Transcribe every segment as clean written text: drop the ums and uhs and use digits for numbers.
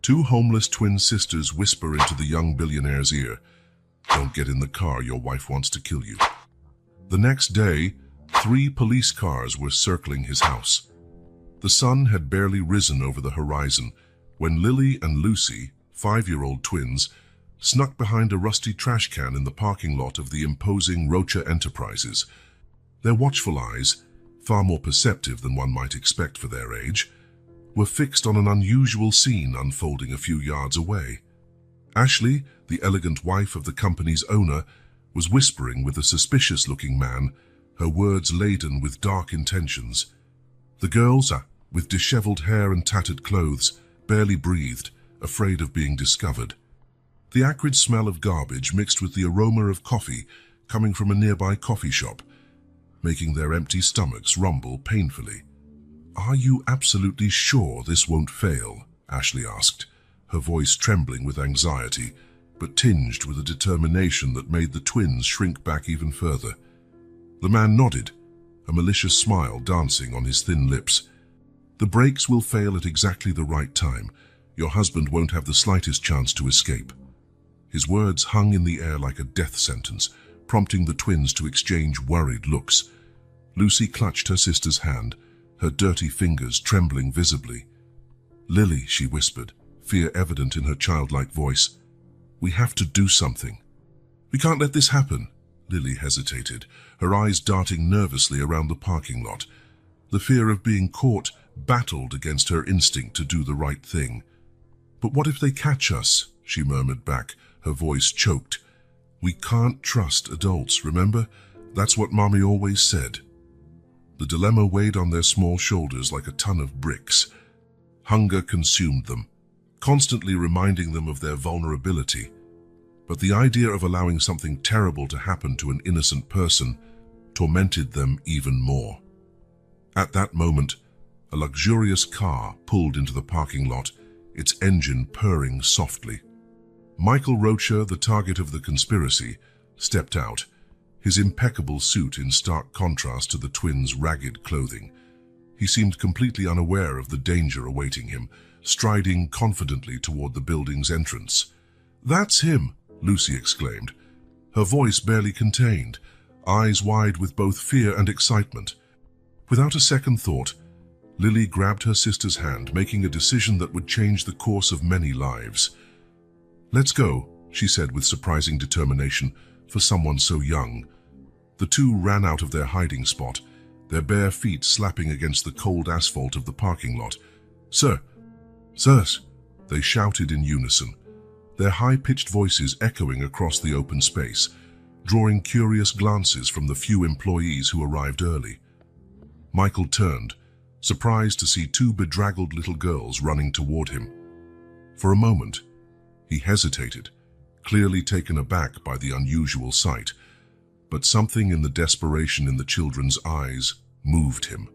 Two homeless twin sisters whisper into the young billionaire's ear, "Don't get in the car, your wife wants to kill you." The next day, 3 police cars were circling his house. The sun had barely risen over the horizon when Lily and Lucy, 5-year-old twins, snuck behind a rusty trash can in the parking lot of the imposing Rocha Enterprises. Their watchful eyes, far more perceptive than one might expect for their age, were fixed on an unusual scene unfolding a few yards away. Ashley, the elegant wife of the company's owner, was whispering with a suspicious-looking man, her words laden with dark intentions. The girls, with disheveled hair and tattered clothes, barely breathed, afraid of being discovered. The acrid smell of garbage mixed with the aroma of coffee coming from a nearby coffee shop, making their empty stomachs rumble painfully. "Are you absolutely sure this won't fail?" Ashley asked, her voice trembling with anxiety, but tinged with a determination that made the twins shrink back even further. The man nodded, a malicious smile dancing on his thin lips. "The brakes will fail at exactly the right time. Your husband won't have the slightest chance to escape." His words hung in the air like a death sentence, prompting the twins to exchange worried looks. Lucy clutched her sister's hand, her dirty fingers trembling visibly. "Lily," she whispered, fear evident in her childlike voice, "we have to do something." "We can't let this happen." Lily hesitated, her eyes darting nervously around the parking lot. The fear of being caught battled against her instinct to do the right thing. "But what if they catch us?" she murmured back, her voice choked. "We can't trust adults, remember? That's what Mommy always said." The dilemma weighed on their small shoulders like a ton of bricks. Hunger consumed them, constantly reminding them of their vulnerability. But the idea of allowing something terrible to happen to an innocent person tormented them even more. At that moment, a luxurious car pulled into the parking lot, its engine purring softly. Michael Rocha, the target of the conspiracy, stepped out, his impeccable suit in stark contrast to the twins' ragged clothing. He seemed completely unaware of the danger awaiting him, striding confidently toward the building's entrance. "That's him!" Lucy exclaimed, her voice barely contained, eyes wide with both fear and excitement. Without a second thought, Lily grabbed her sister's hand, making a decision that would change the course of many lives. "Let's go," she said with surprising determination for someone so young. The two ran out of their hiding spot, their bare feet slapping against the cold asphalt of the parking lot. "Sir! Sirs!" they shouted in unison, their high-pitched voices echoing across the open space, drawing curious glances from the few employees who arrived early. Michael turned, surprised to see 2 bedraggled little girls running toward him. For a moment, he hesitated, clearly taken aback by the unusual sight, but something in the desperation in the children's eyes moved him.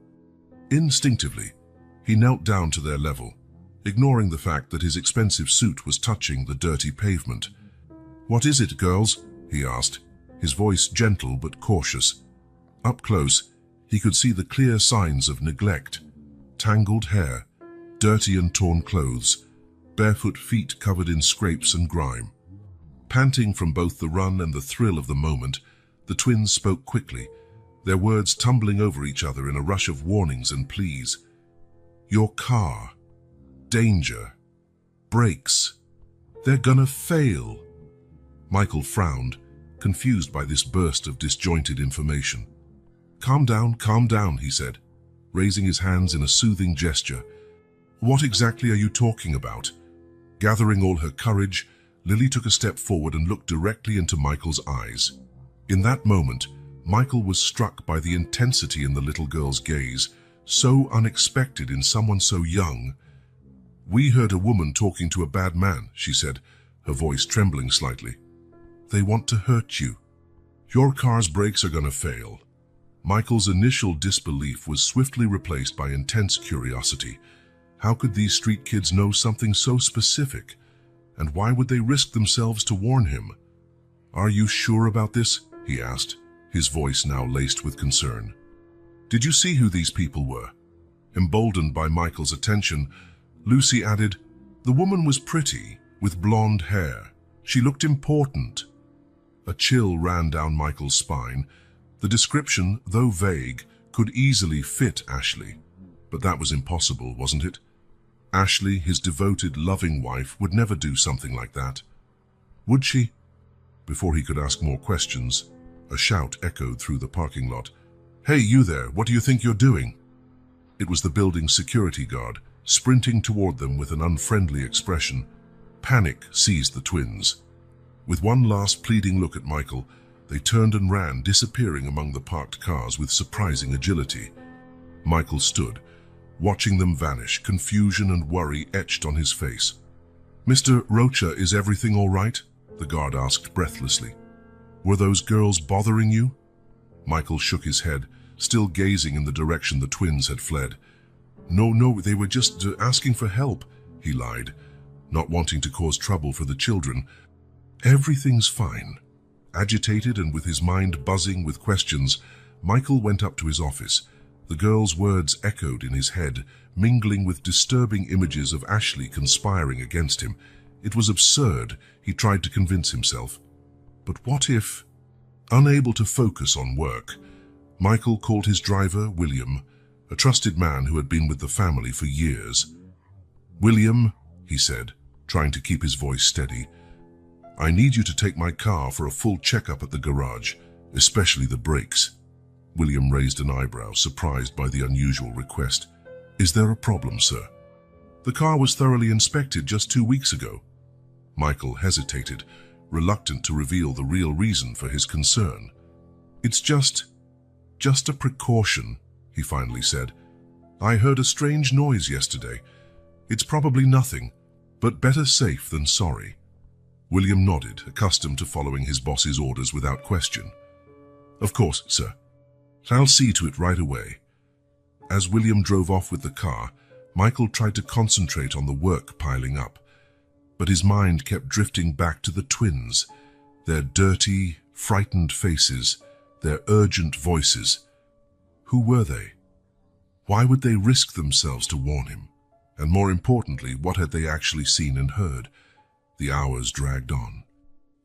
Instinctively, he knelt down to their level, ignoring the fact that his expensive suit was touching the dirty pavement. "What is it, girls?" he asked, his voice gentle but cautious. Up close, he could see the clear signs of neglect: tangled hair, dirty and torn clothes, barefoot feet covered in scrapes and grime. Panting from both the run and the thrill of the moment, the twins spoke quickly, their words tumbling over each other in a rush of warnings and pleas. "Your car. Danger. Brakes. They're gonna fail." Michael frowned, confused by this burst of disjointed information. Calm down," he said, raising his hands in a soothing gesture. "What exactly are you talking about?" Gathering all her courage, Lily took a step forward and looked directly into Michael's eyes. In that moment, Michael was struck by the intensity in the little girl's gaze, so unexpected in someone so young. "We heard a woman talking to a bad man," she said, her voice trembling slightly. "They want to hurt you. Your car's brakes are gonna fail." Michael's initial disbelief was swiftly replaced by intense curiosity. How could these street kids know something so specific? And why would they risk themselves to warn him? "Are you sure about this?" he asked, his voice now laced with concern. "Did you see who these people were?" Emboldened by Michael's attention, Lucy added, The woman was pretty, with blonde hair. She looked important. A chill ran down Michael's spine. The description, though vague, could easily fit Ashley. But that was impossible, wasn't it? Ashley, his devoted, loving wife, would never do something like that. Would she? Before he could ask more questions, a shout echoed through the parking lot. "Hey, you there, what do you think you're doing?" It was the building's security guard, sprinting toward them with an unfriendly expression. Panic seized the twins. With one last pleading look at Michael, they turned and ran, disappearing among the parked cars with surprising agility. Michael stood, watching them vanish, confusion and worry etched on his face. "Mr. Rocha, is everything all right?" the guard asked breathlessly. "Were those girls bothering you?" Michael shook his head, still gazing in the direction the twins had fled. No, they were just asking for help," he lied, not wanting to cause trouble for the children. "Everything's fine." Agitated and with his mind buzzing with questions, Michael went up to his office. The girl's words echoed in his head, mingling with disturbing images of Ashley conspiring against him. It was absurd, he tried to convince himself. But what if? Unable to focus on work, Michael called his driver, William, a trusted man who had been with the family for years. "William," he said, trying to keep his voice steady, "I need you to take my car for a full checkup at the garage, especially the brakes." William raised an eyebrow, surprised by the unusual request. "Is there a problem, sir?" "The car was thoroughly inspected just 2 weeks ago." Michael hesitated, reluctant to reveal the real reason for his concern. "It's just a precaution," he finally said. "I heard a strange noise yesterday. It's probably nothing, but better safe than sorry." William nodded, accustomed to following his boss's orders without question. "Of course, sir. I'll see to it right away." As William drove off with the car, Michael tried to concentrate on the work piling up, but his mind kept drifting back to the twins, their dirty, frightened faces, their urgent voices. Who were they? Why would they risk themselves to warn him? And more importantly, what had they actually seen and heard? The hours dragged on.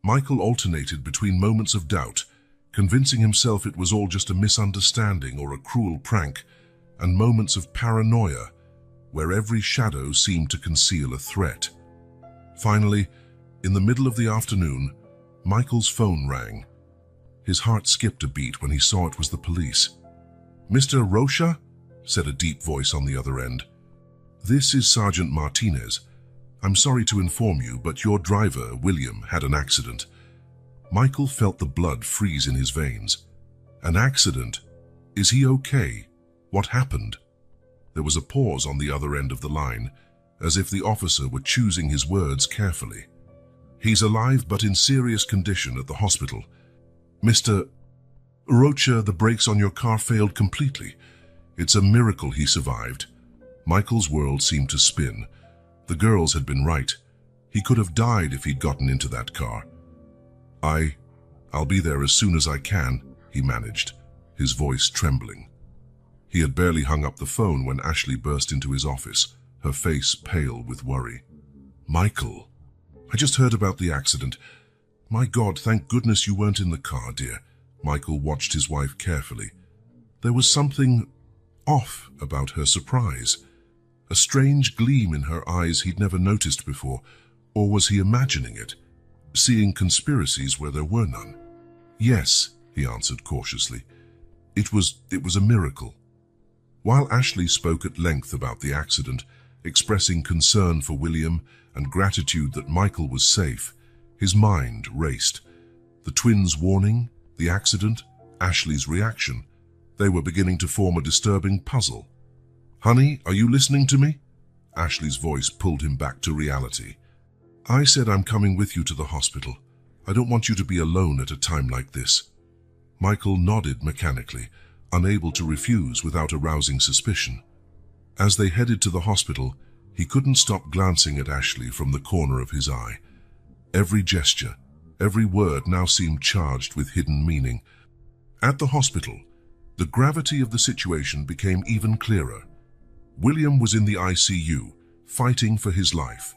Michael alternated between moments of doubt, convincing himself it was all just a misunderstanding or a cruel prank, and moments of paranoia, where every shadow seemed to conceal a threat. Finally, in the middle of the afternoon, Michael's phone rang. His heart skipped a beat when he saw it was the police. "Mr. Rocha?" said a deep voice on the other end. "This is Sergeant Martinez. I'm sorry to inform you, but your driver, William, had an accident." Michael felt the blood freeze in his veins. "An accident? Is he okay? What happened?" There was a pause on the other end of the line, as if the officer were choosing his words carefully. "He's alive but in serious condition at the hospital. Mr. Rocha, the brakes on your car failed completely. It's a miracle he survived." Michael's world seemed to spin. The girls had been right. He could have died if he'd gotten into that car. I'll be there as soon as I can," he managed, his voice trembling. He had barely hung up the phone when Ashley burst into his office, her face pale with worry. "Michael, I just heard about the accident. My God, thank goodness you weren't in the car, dear." Michael watched his wife carefully. There was something off about her surprise, a strange gleam in her eyes he'd never noticed before. Or was he imagining it, seeing conspiracies where there were none? "Yes," he answered cautiously. It was a miracle." While Ashley spoke at length about the accident, expressing concern for William and gratitude that Michael was safe, his mind raced. The twins' warning, the accident, Ashley's reaction. They were beginning to form a disturbing puzzle. "Honey, are you listening to me?" Ashley's voice pulled him back to reality. "I said I'm coming with you to the hospital. I don't want you to be alone at a time like this." Michael nodded mechanically, unable to refuse without arousing suspicion. As they headed to the hospital, he couldn't stop glancing at Ashley from the corner of his eye. Every gesture, every word now seemed charged with hidden meaning. At the hospital, the gravity of the situation became even clearer. William was in the ICU, fighting for his life,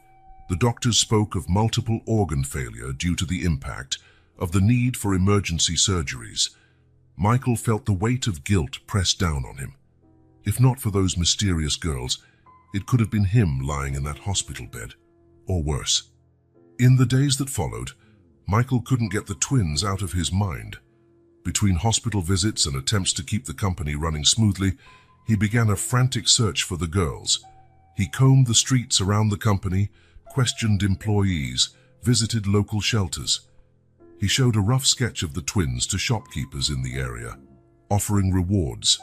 The doctors spoke of multiple organ failure due to the impact, of the need for emergency surgeries. Michael felt the weight of guilt pressed down on him. If not for those mysterious girls, it could have been him lying in that hospital bed, or worse. In the days that followed, Michael couldn't get the twins out of his mind. Between hospital visits and attempts to keep the company running smoothly, he began a frantic search for the girls. He combed the streets around the company, questioned employees, visited local shelters. He showed a rough sketch of the twins to shopkeepers in the area, offering rewards.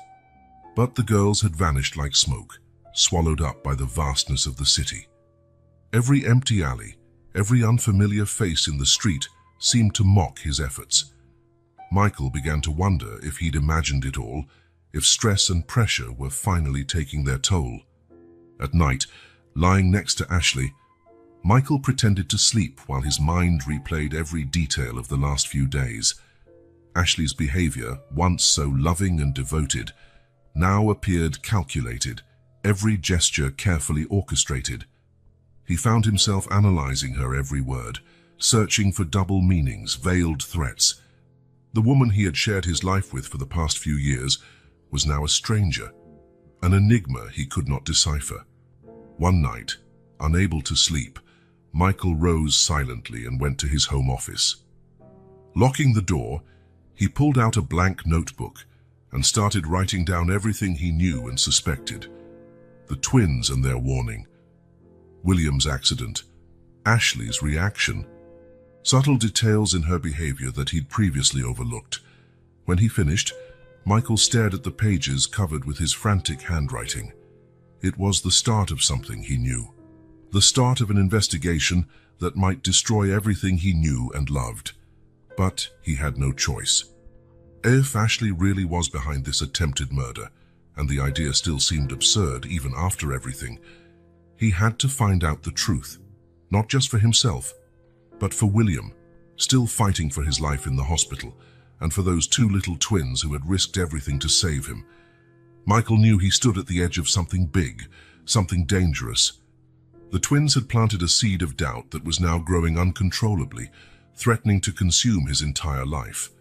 But the girls had vanished like smoke, swallowed up by the vastness of the city. Every empty alley, every unfamiliar face in the street seemed to mock his efforts. Michael began to wonder if he'd imagined it all, if stress and pressure were finally taking their toll. At night, lying next to Ashley, Michael pretended to sleep while his mind replayed every detail of the last few days. Ashley's behavior, once so loving and devoted, now appeared calculated, every gesture carefully orchestrated. He found himself analyzing her every word, searching for double meanings, veiled threats. The woman he had shared his life with for the past few years was now a stranger, an enigma he could not decipher. One night, unable to sleep, Michael rose silently and went to his home office. Locking the door, he pulled out a blank notebook and started writing down everything he knew and suspected. The twins and their warning, William's accident, Ashley's reaction, subtle details in her behavior that he'd previously overlooked. When he finished, Michael stared at the pages covered with his frantic handwriting. It was the start of something he knew. The start of an investigation that might destroy everything he knew and loved. But he had no choice. If Ashley really was behind this attempted murder, and the idea still seemed absurd even after everything, he had to find out the truth, not just for himself, but for William, still fighting for his life in the hospital, and for those two little twins who had risked everything to save him. Michael knew he stood at the edge of something big, something dangerous. The twins had planted a seed of doubt that was now growing uncontrollably, threatening to consume his entire life.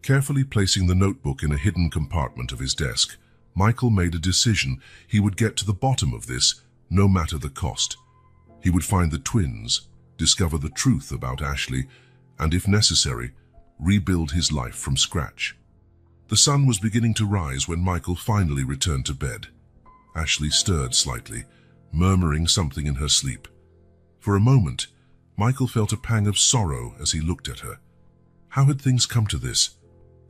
Carefully placing the notebook in a hidden compartment of his desk, Michael made a decision. He would get to the bottom of this, no matter the cost. He would find the twins, discover the truth about Ashley, and if necessary, rebuild his life from scratch. The sun was beginning to rise when Michael finally returned to bed. Ashley stirred slightly, murmuring something in her sleep. For a moment, Michael felt a pang of sorrow as he looked at her. How had things come to this?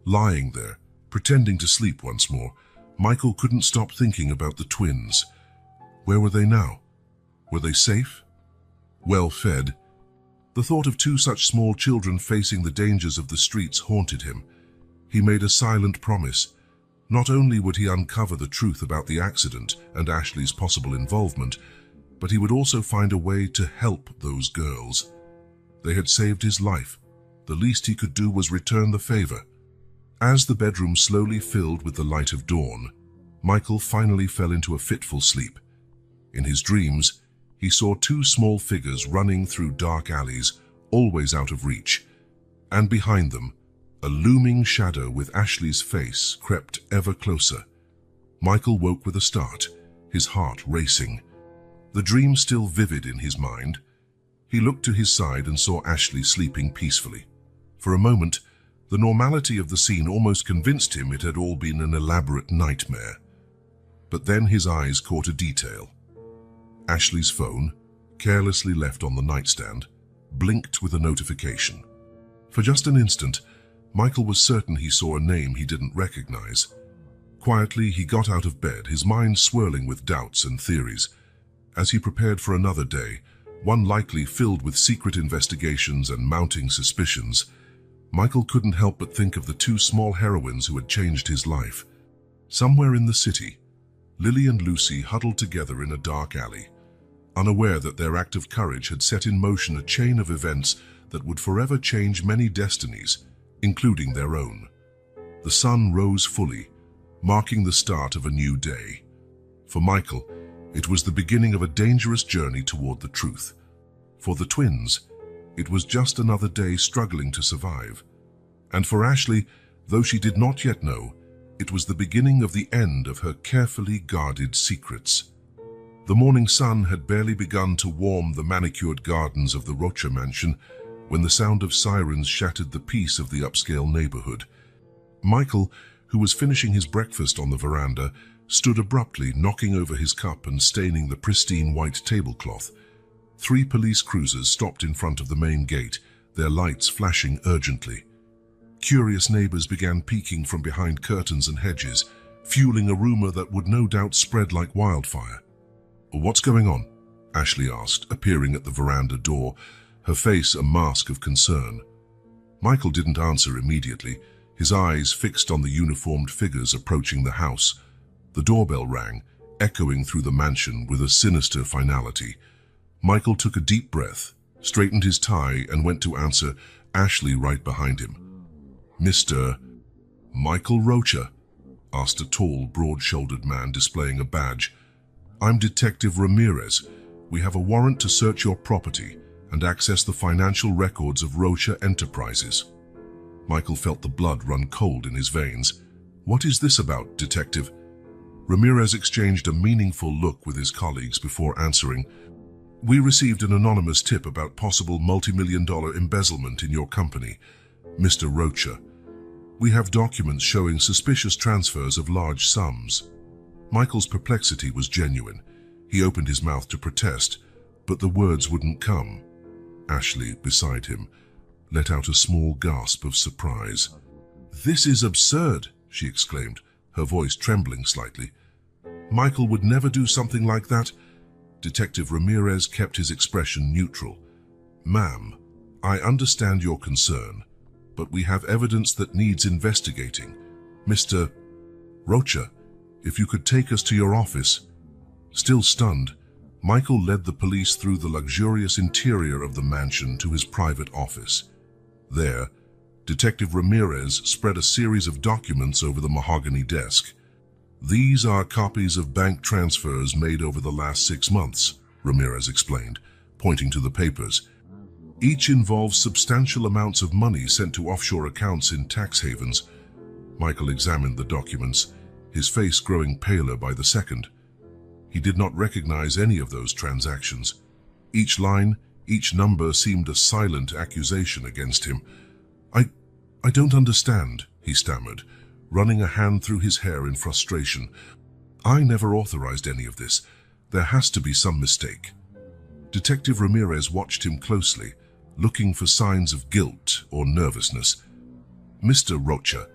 Lying there, pretending to sleep once more, Michael couldn't stop thinking about the twins. Where were they now? Were they safe? Well fed? The thought of two such small children facing the dangers of the streets haunted him. He made a silent promise. Not only would he uncover the truth about the accident and Ashley's possible involvement, but he would also find a way to help those girls. They had saved his life. The least he could do was return the favor. As the bedroom slowly filled with the light of dawn, Michael finally fell into a fitful sleep. In his dreams, he saw two small figures running through dark alleys, always out of reach, and behind them, a looming shadow with Ashley's face crept ever closer. Michael woke with a start, his heart racing. The dream still vivid in his mind, he looked to his side and saw Ashley sleeping peacefully. For a moment, the normality of the scene almost convinced him it had all been an elaborate nightmare. But then his eyes caught a detail. Ashley's phone, carelessly left on the nightstand, blinked with a notification. For just an instant, Michael was certain he saw a name he didn't recognize. Quietly, he got out of bed, his mind swirling with doubts and theories. As he prepared for another day, one likely filled with secret investigations and mounting suspicions, Michael couldn't help but think of the two small heroines who had changed his life. Somewhere in the city, Lily and Lucy huddled together in a dark alley, unaware that their act of courage had set in motion a chain of events that would forever change many destinies, including their own. The sun rose fully, marking the start of a new day. For Michael, it was the beginning of a dangerous journey toward the truth. For the twins, it was just another day struggling to survive. And for Ashley, though she did not yet know, it was the beginning of the end of her carefully guarded secrets. The morning sun had barely begun to warm the manicured gardens of the Rocha mansion when the sound of sirens shattered the peace of the upscale neighborhood. Michael, who was finishing his breakfast on the veranda, stood abruptly, knocking over his cup and staining the pristine white tablecloth. 3 police cruisers stopped in front of the main gate, their lights flashing urgently. Curious neighbors began peeking from behind curtains and hedges, fueling a rumor that would no doubt spread like wildfire. "What's going on?" Ashley asked, appearing at the veranda door, her face a mask of concern. Michael didn't answer immediately, his eyes fixed on the uniformed figures approaching the house. The doorbell rang, echoing through the mansion with a sinister finality. Michael took a deep breath, straightened his tie, and went to answer, Ashley right behind him. "Mr. Michael Rocha?" asked a tall, broad-shouldered man displaying a badge. "I'm Detective Ramirez. We have a warrant to search your property and access the financial records of Rocha Enterprises." Michael felt the blood run cold in his veins. "What is this about, Detective?" Ramirez exchanged a meaningful look with his colleagues before answering. "We received an anonymous tip about possible multi-million-dollar embezzlement in your company, Mr. Rocha. We have documents showing suspicious transfers of large sums." Michael's perplexity was genuine. He opened his mouth to protest, but the words wouldn't come. Ashley, beside him, let out a small gasp of surprise. "This is absurd," she exclaimed, her voice trembling slightly. "Michael would never do something like that." Detective Ramirez kept his expression neutral. "Ma'am, I understand your concern, but we have evidence that needs investigating. Mr. Rocha, if you could take us to your office." Still stunned, Michael led the police through the luxurious interior of the mansion to his private office. There, Detective Ramirez spread a series of documents over the mahogany desk. "These are copies of bank transfers made over the last 6 months, Ramirez explained, pointing to the papers. "Each involves substantial amounts of money sent to offshore accounts in tax havens." Michael examined the documents, his face growing paler by the second. He did not recognize any of those transactions. Each line, each number seemed a silent accusation against him. I don't understand," he stammered, running a hand through his hair in frustration. "I never authorized any of this. There has to be some mistake." Detective Ramirez watched him closely, looking for signs of guilt or nervousness. "Mr. Rocha,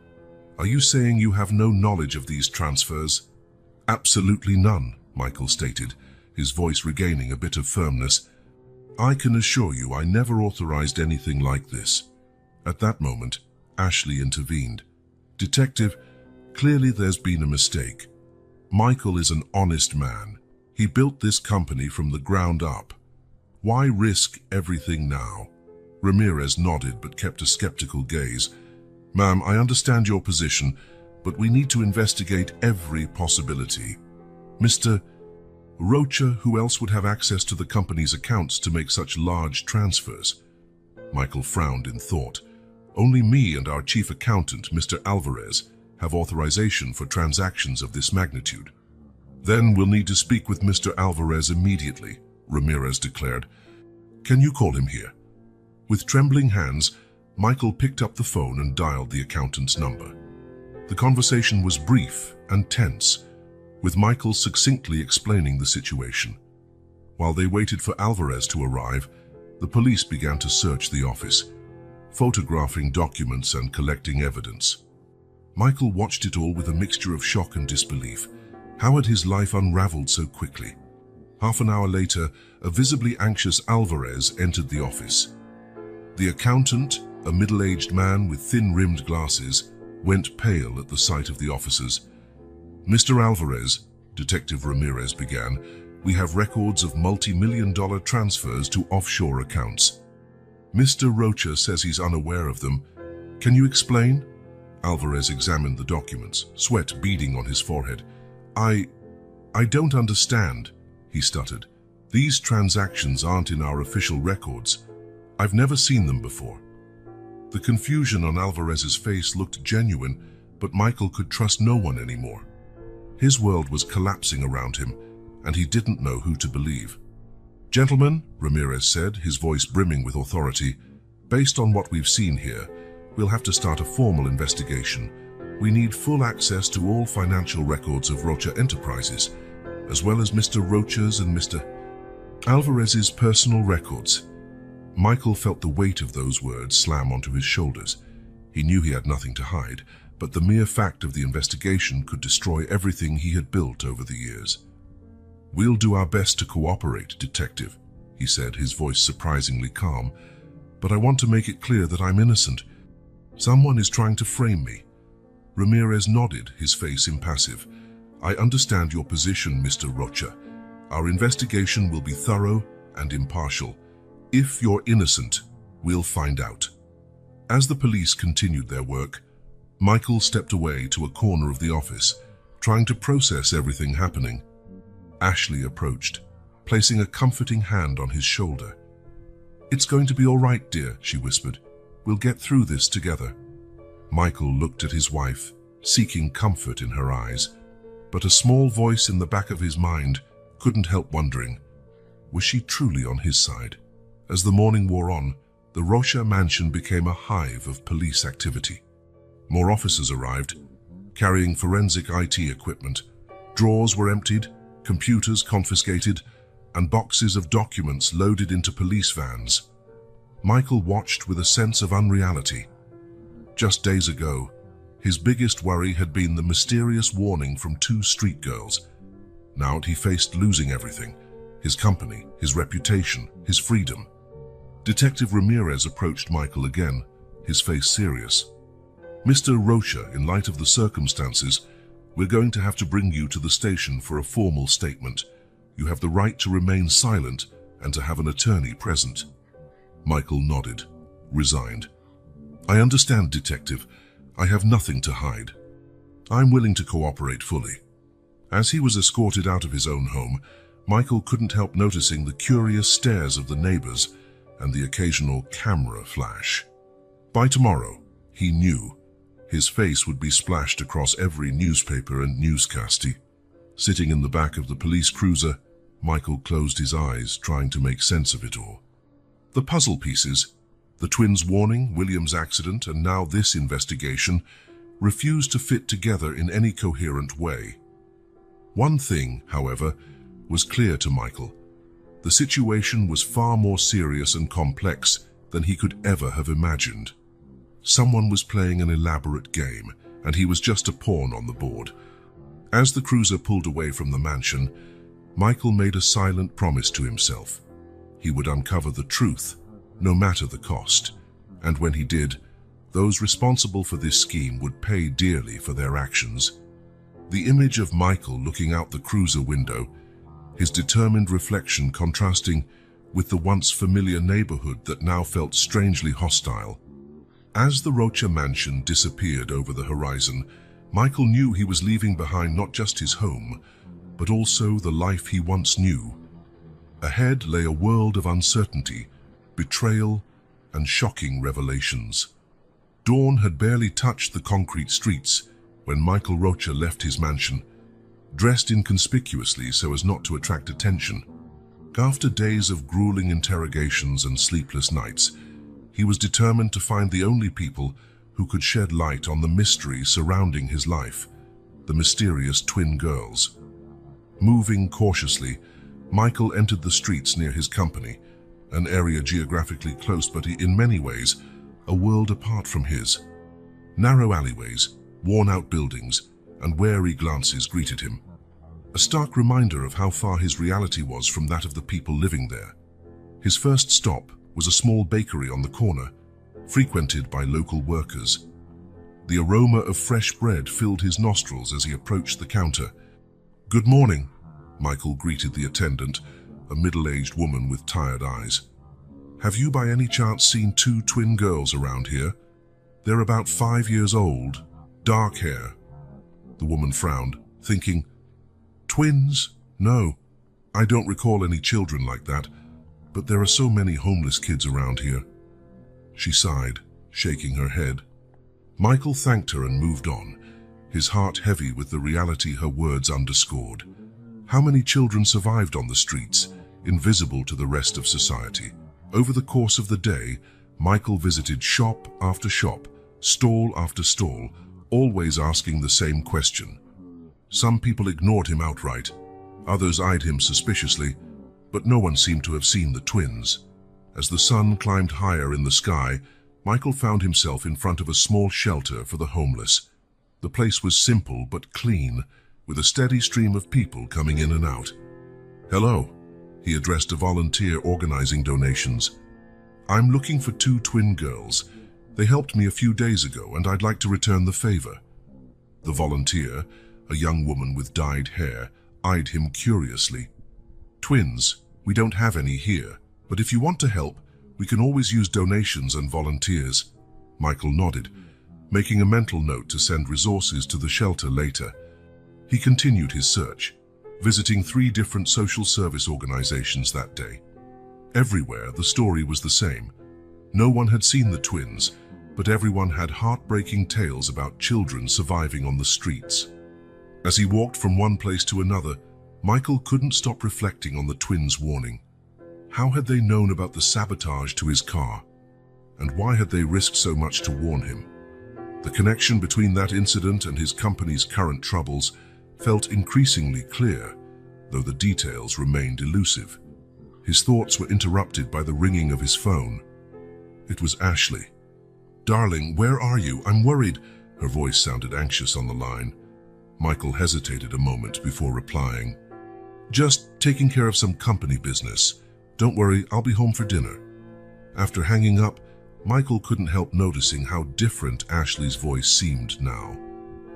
are you saying you have no knowledge of these transfers?" "Absolutely none," Michael stated, his voice regaining a bit of firmness. "I can assure you I never authorized anything like this." At that moment, Ashley intervened. "Detective, clearly there's been a mistake. Michael is an honest man. He built this company from the ground up. Why risk everything now?" Ramirez nodded but kept a skeptical gaze. "Ma'am, I understand your position, but we need to investigate every possibility. Mr. Rocha, who else would have access to the company's accounts to make such large transfers?" Michael frowned in thought. "Only me and our chief accountant, Mr. Alvarez, have authorization for transactions of this magnitude." "Then we'll need to speak with Mr. Alvarez immediately," Ramirez declared. "Can you call him here?" With trembling hands, Michael picked up the phone and dialed the accountant's number. The conversation was brief and tense, with Michael succinctly explaining the situation. While they waited for Alvarez to arrive, the police began to search the office, photographing documents and collecting evidence. Michael watched it all with a mixture of shock and disbelief. How had his life unraveled so quickly? Half an hour later, a visibly anxious Alvarez entered the office. The accountant, a middle-aged man with thin-rimmed glasses, went pale at the sight of the officers. "Mr. Alvarez," Detective Ramirez began, "we have records of multi-million-dollar transfers to offshore accounts. Mr. Rocha says he's unaware of them. Can you explain?" Alvarez examined the documents, sweat beading on his forehead. I don't understand," he stuttered. These transactions aren't in our official records. I've never seen them before." The confusion on Alvarez's face looked genuine, but Michael could trust no one anymore. His world was collapsing around him, and he didn't know who to believe. "Gentlemen," Ramirez said, his voice brimming with authority, "based on what we've seen here, we'll have to start a formal investigation. We need full access to all financial records of Rocha Enterprises, as well as Mr. Rocha's and Mr. Alvarez's personal records." Michael felt the weight of those words slam onto his shoulders. He knew he had nothing to hide, but the mere fact of the investigation could destroy everything he had built over the years. "We'll do our best to cooperate, Detective," he said, his voice surprisingly calm. "But I want to make it clear that I'm innocent. Someone is trying to frame me." Ramirez nodded, his face impassive. "I understand your position, Mr. Rocha. Our investigation will be thorough and impartial. If you're innocent, we'll find out." As the police continued their work, Michael stepped away to a corner of the office, trying to process everything happening. Ashley approached, placing a comforting hand on his shoulder. "It's going to be all right, dear," she whispered. "We'll get through this together." Michael looked at his wife, seeking comfort in her eyes, but a small voice in the back of his mind couldn't help wondering, was she truly on his side? As the morning wore on, the Rocha mansion became a hive of police activity. More officers arrived, carrying forensic IT equipment. Drawers were emptied, computers confiscated, and boxes of documents loaded into police vans. Michael watched with a sense of unreality. Just days ago, his biggest worry had been the mysterious warning from two street girls. Now he faced losing everything: his company, his reputation, his freedom. Detective Ramirez approached Michael again, his face serious. "Mr. Rocha, in light of the circumstances, we're going to have to bring you to the station for a formal statement. You have the right to remain silent and to have an attorney present." Michael nodded, resigned. "I understand, Detective. I have nothing to hide. I'm willing to cooperate fully." As he was escorted out of his own home, Michael couldn't help noticing the curious stares of the neighbors and the occasional camera flash. By tomorrow, he knew, his face would be splashed across every newspaper and newscast. Sitting in the back of the police cruiser, Michael closed his eyes, trying to make sense of it all. The puzzle pieces, the twins' warning, William's accident, and now this investigation, refused to fit together in any coherent way. One thing, however, was clear to Michael. The situation was far more serious and complex than he could ever have imagined. Someone was playing an elaborate game, and he was just a pawn on the board. As the cruiser pulled away from the mansion, Michael made a silent promise to himself. He would uncover the truth, no matter the cost, and when he did, those responsible for this scheme would pay dearly for their actions. The image of Michael looking out the cruiser window, his determined reflection contrasting with the once familiar neighborhood that now felt strangely hostile. As the Rocha mansion disappeared over the horizon, Michael knew he was leaving behind not just his home, but also the life he once knew. Ahead lay a world of uncertainty, betrayal, and shocking revelations. Dawn had barely touched the concrete streets when Michael Rocha left his mansion, dressed inconspicuously so as not to attract attention. After days of grueling interrogations and sleepless nights, he was determined to find the only people who could shed light on the mystery surrounding his life, the mysterious twin girls. Moving cautiously, Michael entered the streets near his company, an area geographically close but in many ways a world apart from his. Narrow alleyways, worn-out buildings, and wary glances greeted him, a stark reminder of how far his reality was from that of the people living there. His first stop was a small bakery on the corner, frequented by local workers. The aroma of fresh bread filled his nostrils as he approached the counter. "Good morning," Michael greeted the attendant, a middle-aged woman with tired eyes. "Have you by any chance seen two twin girls around here? They're about 5 years old, dark hair." The woman frowned, thinking, "Twins? No. I don't recall any children like that, but there are so many homeless kids around here. She sighed, shaking her head. Michael thanked her and moved on, his heart heavy with the reality her words underscored. How many children survived on the streets, invisible to the rest of society? Over the course of the day, Michael visited shop after shop, stall after stall, always asking the same question. Some people ignored him outright, others eyed him suspiciously, but no one seemed to have seen the twins. As the sun climbed higher in the sky, Michael found himself in front of a small shelter for the homeless. The place was simple but clean, with a steady stream of people coming in and out. "Hello," he addressed a volunteer organizing donations. "I'm looking for 2 twin girls. They helped me a few days ago and I'd like to return the favor." The volunteer, a young woman with dyed hair, eyed him curiously. "Twins? We don't have any here, but if you want to help, we can always use donations and volunteers." Michael nodded, making a mental note to send resources to the shelter later. He continued his search, visiting 3 different social service organizations that day. Everywhere, the story was the same. No one had seen the twins, but everyone had heartbreaking tales about children surviving on the streets. As he walked from one place to another, Michael couldn't stop reflecting on the twins' warning. How had they known about the sabotage to his car? And why had they risked so much to warn him? The connection between that incident and his company's current troubles felt increasingly clear, though the details remained elusive. His thoughts were interrupted by the ringing of his phone. It was Ashley. "Darling, where are you? I'm worried." Her voice sounded anxious on the line. Michael hesitated a moment before replying. "Just taking care of some company business. Don't worry, I'll be home for dinner." After hanging up, Michael couldn't help noticing how different Ashley's voice seemed now.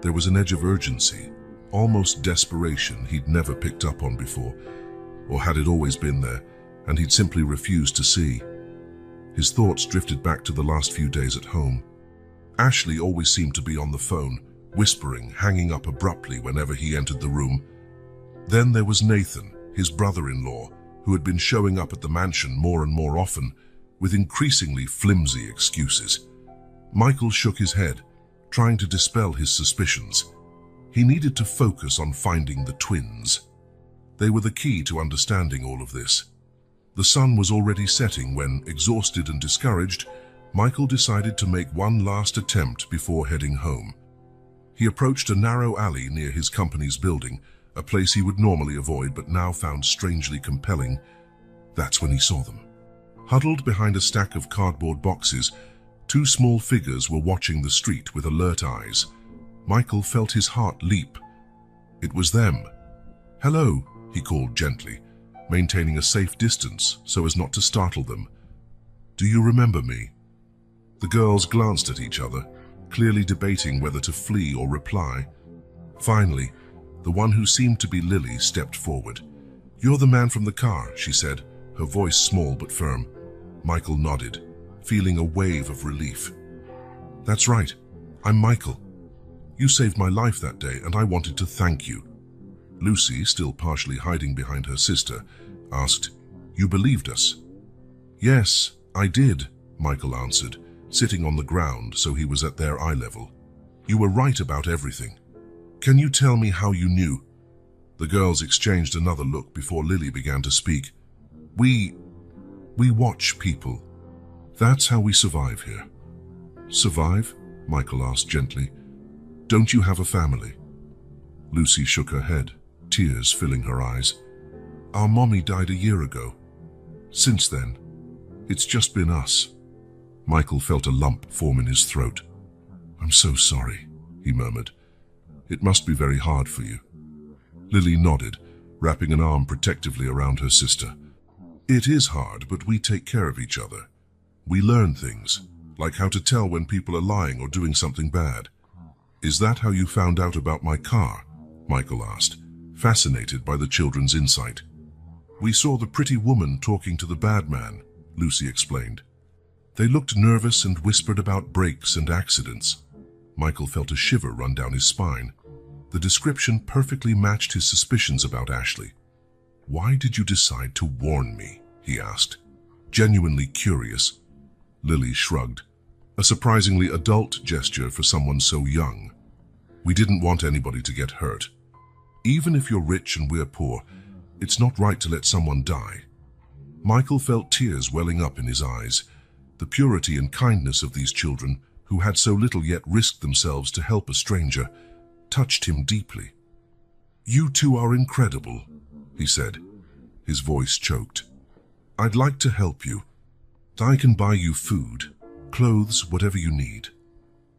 There was an edge of urgency, almost desperation he'd never picked up on before. Or had it always been there, and he'd simply refused to see? His thoughts drifted back to the last few days at home. Ashley always seemed to be on the phone, whispering, hanging up abruptly whenever he entered the room. Then there was Nathan, his brother-in-law, who had been showing up at the mansion more and more often, with increasingly flimsy excuses. Michael shook his head, trying to dispel his suspicions. He needed to focus on finding the twins. They were the key to understanding all of this. The sun was already setting when, exhausted and discouraged, Michael decided to make one last attempt before heading home. He approached a narrow alley near his company's building, a place he would normally avoid but now found strangely compelling. That's when he saw them. Huddled behind a stack of cardboard boxes, 2 small figures were watching the street with alert eyes. Michael felt his heart leap. It was them. "Hello," he called gently, maintaining a safe distance so as not to startle them. "Do you remember me?" The girls glanced at each other, clearly debating whether to flee or reply. Finally, the one who seemed to be Lily stepped forward. "You're the man from the car," she said, her voice small but firm. Michael nodded, feeling a wave of relief. "That's right. I'm Michael. You saved my life that day and I wanted to thank you." Lucy, still partially hiding behind her sister, asked, "You believed us?" "Yes, I did," Michael answered, sitting on the ground so he was at their eye level. "You were right about everything. Can you tell me how you knew?" The girls exchanged another look before Lily began to speak. We watch people. That's how we survive here." "Survive?" Michael asked gently. "Don't you have a family?" Lucy shook her head, tears filling her eyes. "Our mommy died a year ago. Since then, it's just been us." Michael felt a lump form in his throat. "I'm so sorry," he murmured. "It must be very hard for you." Lily nodded, wrapping an arm protectively around her sister. "It is hard, but we take care of each other. We learn things, like how to tell when people are lying or doing something bad." "Is that how you found out about my car?" Michael asked, fascinated by the children's insight. "We saw the pretty woman talking to the bad man," Lucy explained. "They looked nervous and whispered about brakes and accidents." Michael felt a shiver run down his spine. The description perfectly matched his suspicions about Ashley. "Why did you decide to warn me?" he asked, genuinely curious. Lily shrugged, a surprisingly adult gesture for someone so young. "We didn't want anybody to get hurt. Even if you're rich and we're poor, it's not right to let someone die." Michael felt tears welling up in his eyes. The purity and kindness of these children, who had so little yet risked themselves to help a stranger, touched him deeply. "You two are incredible," he said, his voice choked. "I'd like to help you. I can buy you food, clothes, whatever you need."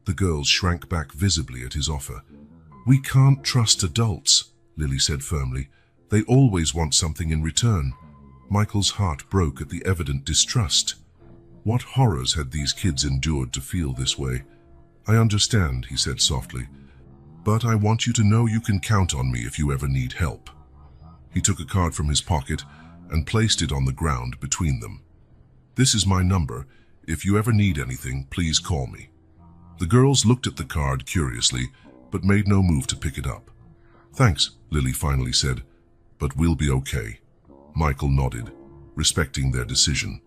The girls shrank back visibly at his offer. "We can't trust adults," Lily said firmly. "They always want something in return." Michael's heart broke at the evident distrust. What horrors had these kids endured to feel this way? "I understand," he said softly, "but I want you to know you can count on me if you ever need help." He took a card from his pocket and placed it on the ground between them. "This is my number. If you ever need anything, please call me." The girls looked at the card curiously, but made no move to pick it up. "Thanks," Lily finally said, "but we'll be okay." Michael nodded, respecting their decision.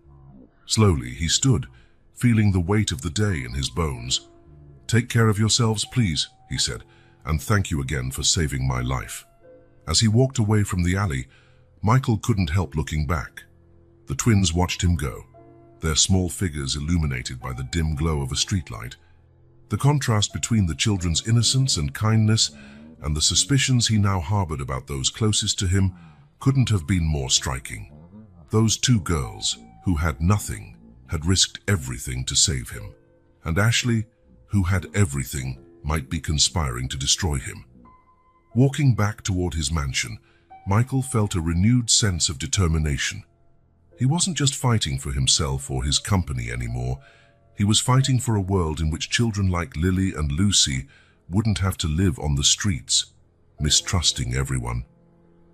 Slowly, he stood, feeling the weight of the day in his bones. "Take care of yourselves, please," he said, "and thank you again for saving my life." As he walked away from the alley, Michael couldn't help looking back. The twins watched him go, their small figures illuminated by the dim glow of a streetlight. The contrast between the children's innocence and kindness and the suspicions he now harbored about those closest to him couldn't have been more striking. Those two girls, who had nothing, had risked everything to save him, and Ashley, who had everything, might be conspiring to destroy him. Walking back toward his mansion, Michael felt a renewed sense of determination. He wasn't just fighting for himself or his company anymore. He was fighting for a world in which children like Lily and Lucy wouldn't have to live on the streets, mistrusting everyone.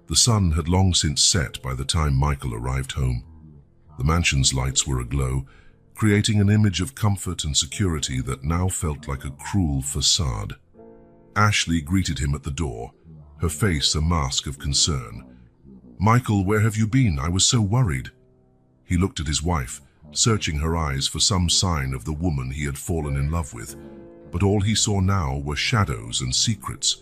The sun had long since set by the time Michael arrived home. The mansion's lights were aglow, creating an image of comfort and security that now felt like a cruel facade. Ashley greeted him at the door, her face a mask of concern. "Michael, where have you been? I was so worried." He looked at his wife, searching her eyes for some sign of the woman he had fallen in love with, but all he saw now were shadows and secrets.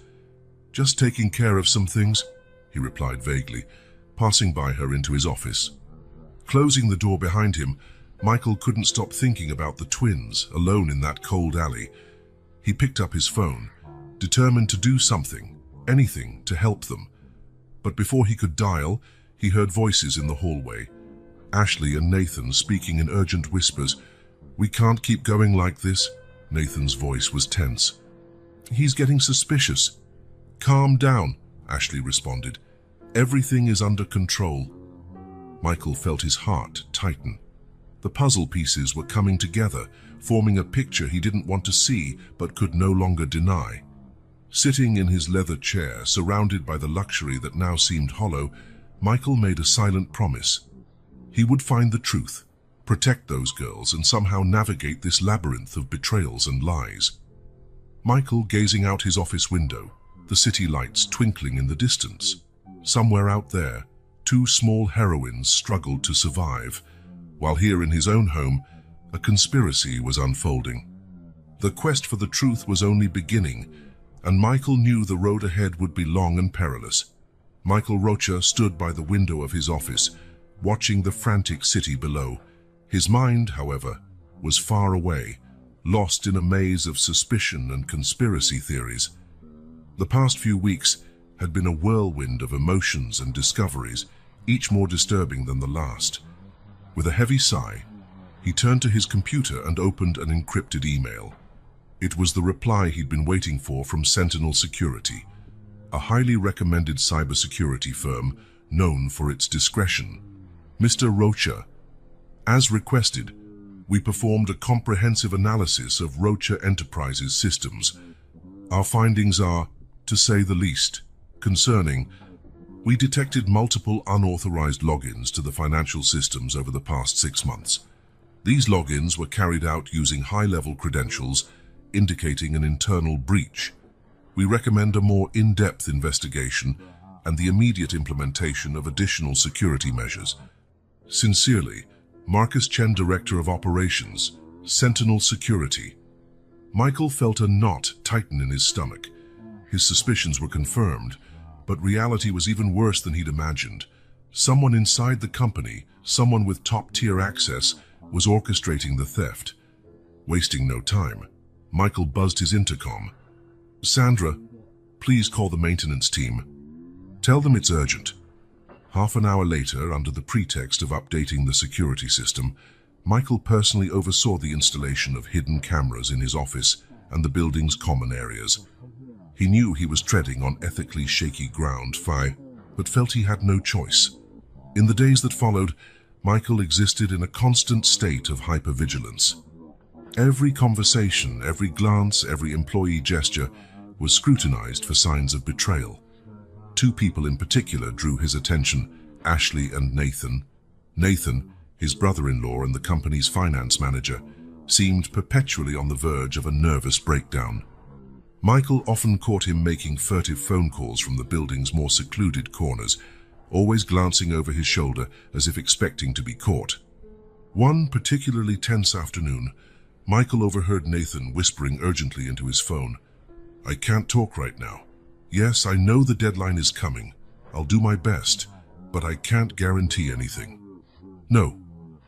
"Just taking care of some things," he replied vaguely, passing by her into his office. Closing the door behind him, Michael couldn't stop thinking about the twins, alone in that cold alley. He picked up his phone, determined to do something, anything, to help them. But before he could dial, he heard voices in the hallway. Ashley and Nathan speaking in urgent whispers. "We can't keep going like this." Nathan's voice was tense. "He's getting suspicious." "Calm down," Ashley responded. "Everything is under control." Michael felt his heart tighten. The puzzle pieces were coming together, forming a picture he didn't want to see but could no longer deny. Sitting in his leather chair, surrounded by the luxury that now seemed hollow, Michael made a silent promise. He would find the truth, protect those girls, and somehow navigate this labyrinth of betrayals and lies. Michael gazing out his office window, the city lights twinkling in the distance. Somewhere out there, two small heroines struggled to survive, while here in his own home, a conspiracy was unfolding. The quest for the truth was only beginning, and Michael knew the road ahead would be long and perilous. Michael Rocha stood by the window of his office, watching the frantic city below. His mind, however, was far away, lost in a maze of suspicion and conspiracy theories. The past few weeks had been a whirlwind of emotions and discoveries, each more disturbing than the last. With a heavy sigh, he turned to his computer and opened an encrypted email. It was the reply he'd been waiting for from Sentinel Security, a highly recommended cybersecurity firm known for its discretion. "Mr. Rocha, as requested, we performed a comprehensive analysis of Rocha Enterprises systems. Our findings are, to say the least, concerning. We detected multiple unauthorized logins to the financial systems over the past 6 months. These logins were carried out using high-level credentials, indicating an internal breach. We recommend a more in-depth investigation and the immediate implementation of additional security measures. Sincerely, Marcus Chen, Director of Operations, Sentinel Security. Michael felt a knot tighten in his stomach. His suspicions were confirmed, but reality was even worse than he'd imagined. Someone inside the company, someone with top-tier access, was orchestrating the theft. Wasting no time, Michael buzzed his intercom. "Sandra, please call the maintenance team. Tell them it's urgent." Half an hour later, under the pretext of updating the security system, Michael personally oversaw the installation of hidden cameras in his office and the building's common areas. He knew he was treading on ethically shaky ground, but felt he had no choice. In the days that followed, Michael existed in a constant state of hypervigilance. Every conversation, every glance, every employee gesture was scrutinized for signs of betrayal. Two people in particular drew his attention: Ashley and Nathan. Nathan, his brother-in-law and the company's finance manager, seemed perpetually on the verge of a nervous breakdown. Michael often caught him making furtive phone calls from the building's more secluded corners, always glancing over his shoulder as if expecting to be caught. One particularly tense afternoon, Michael overheard Nathan whispering urgently into his phone, "I can't talk right now. Yes, I know the deadline is coming. I'll do my best, but I can't guarantee anything. No,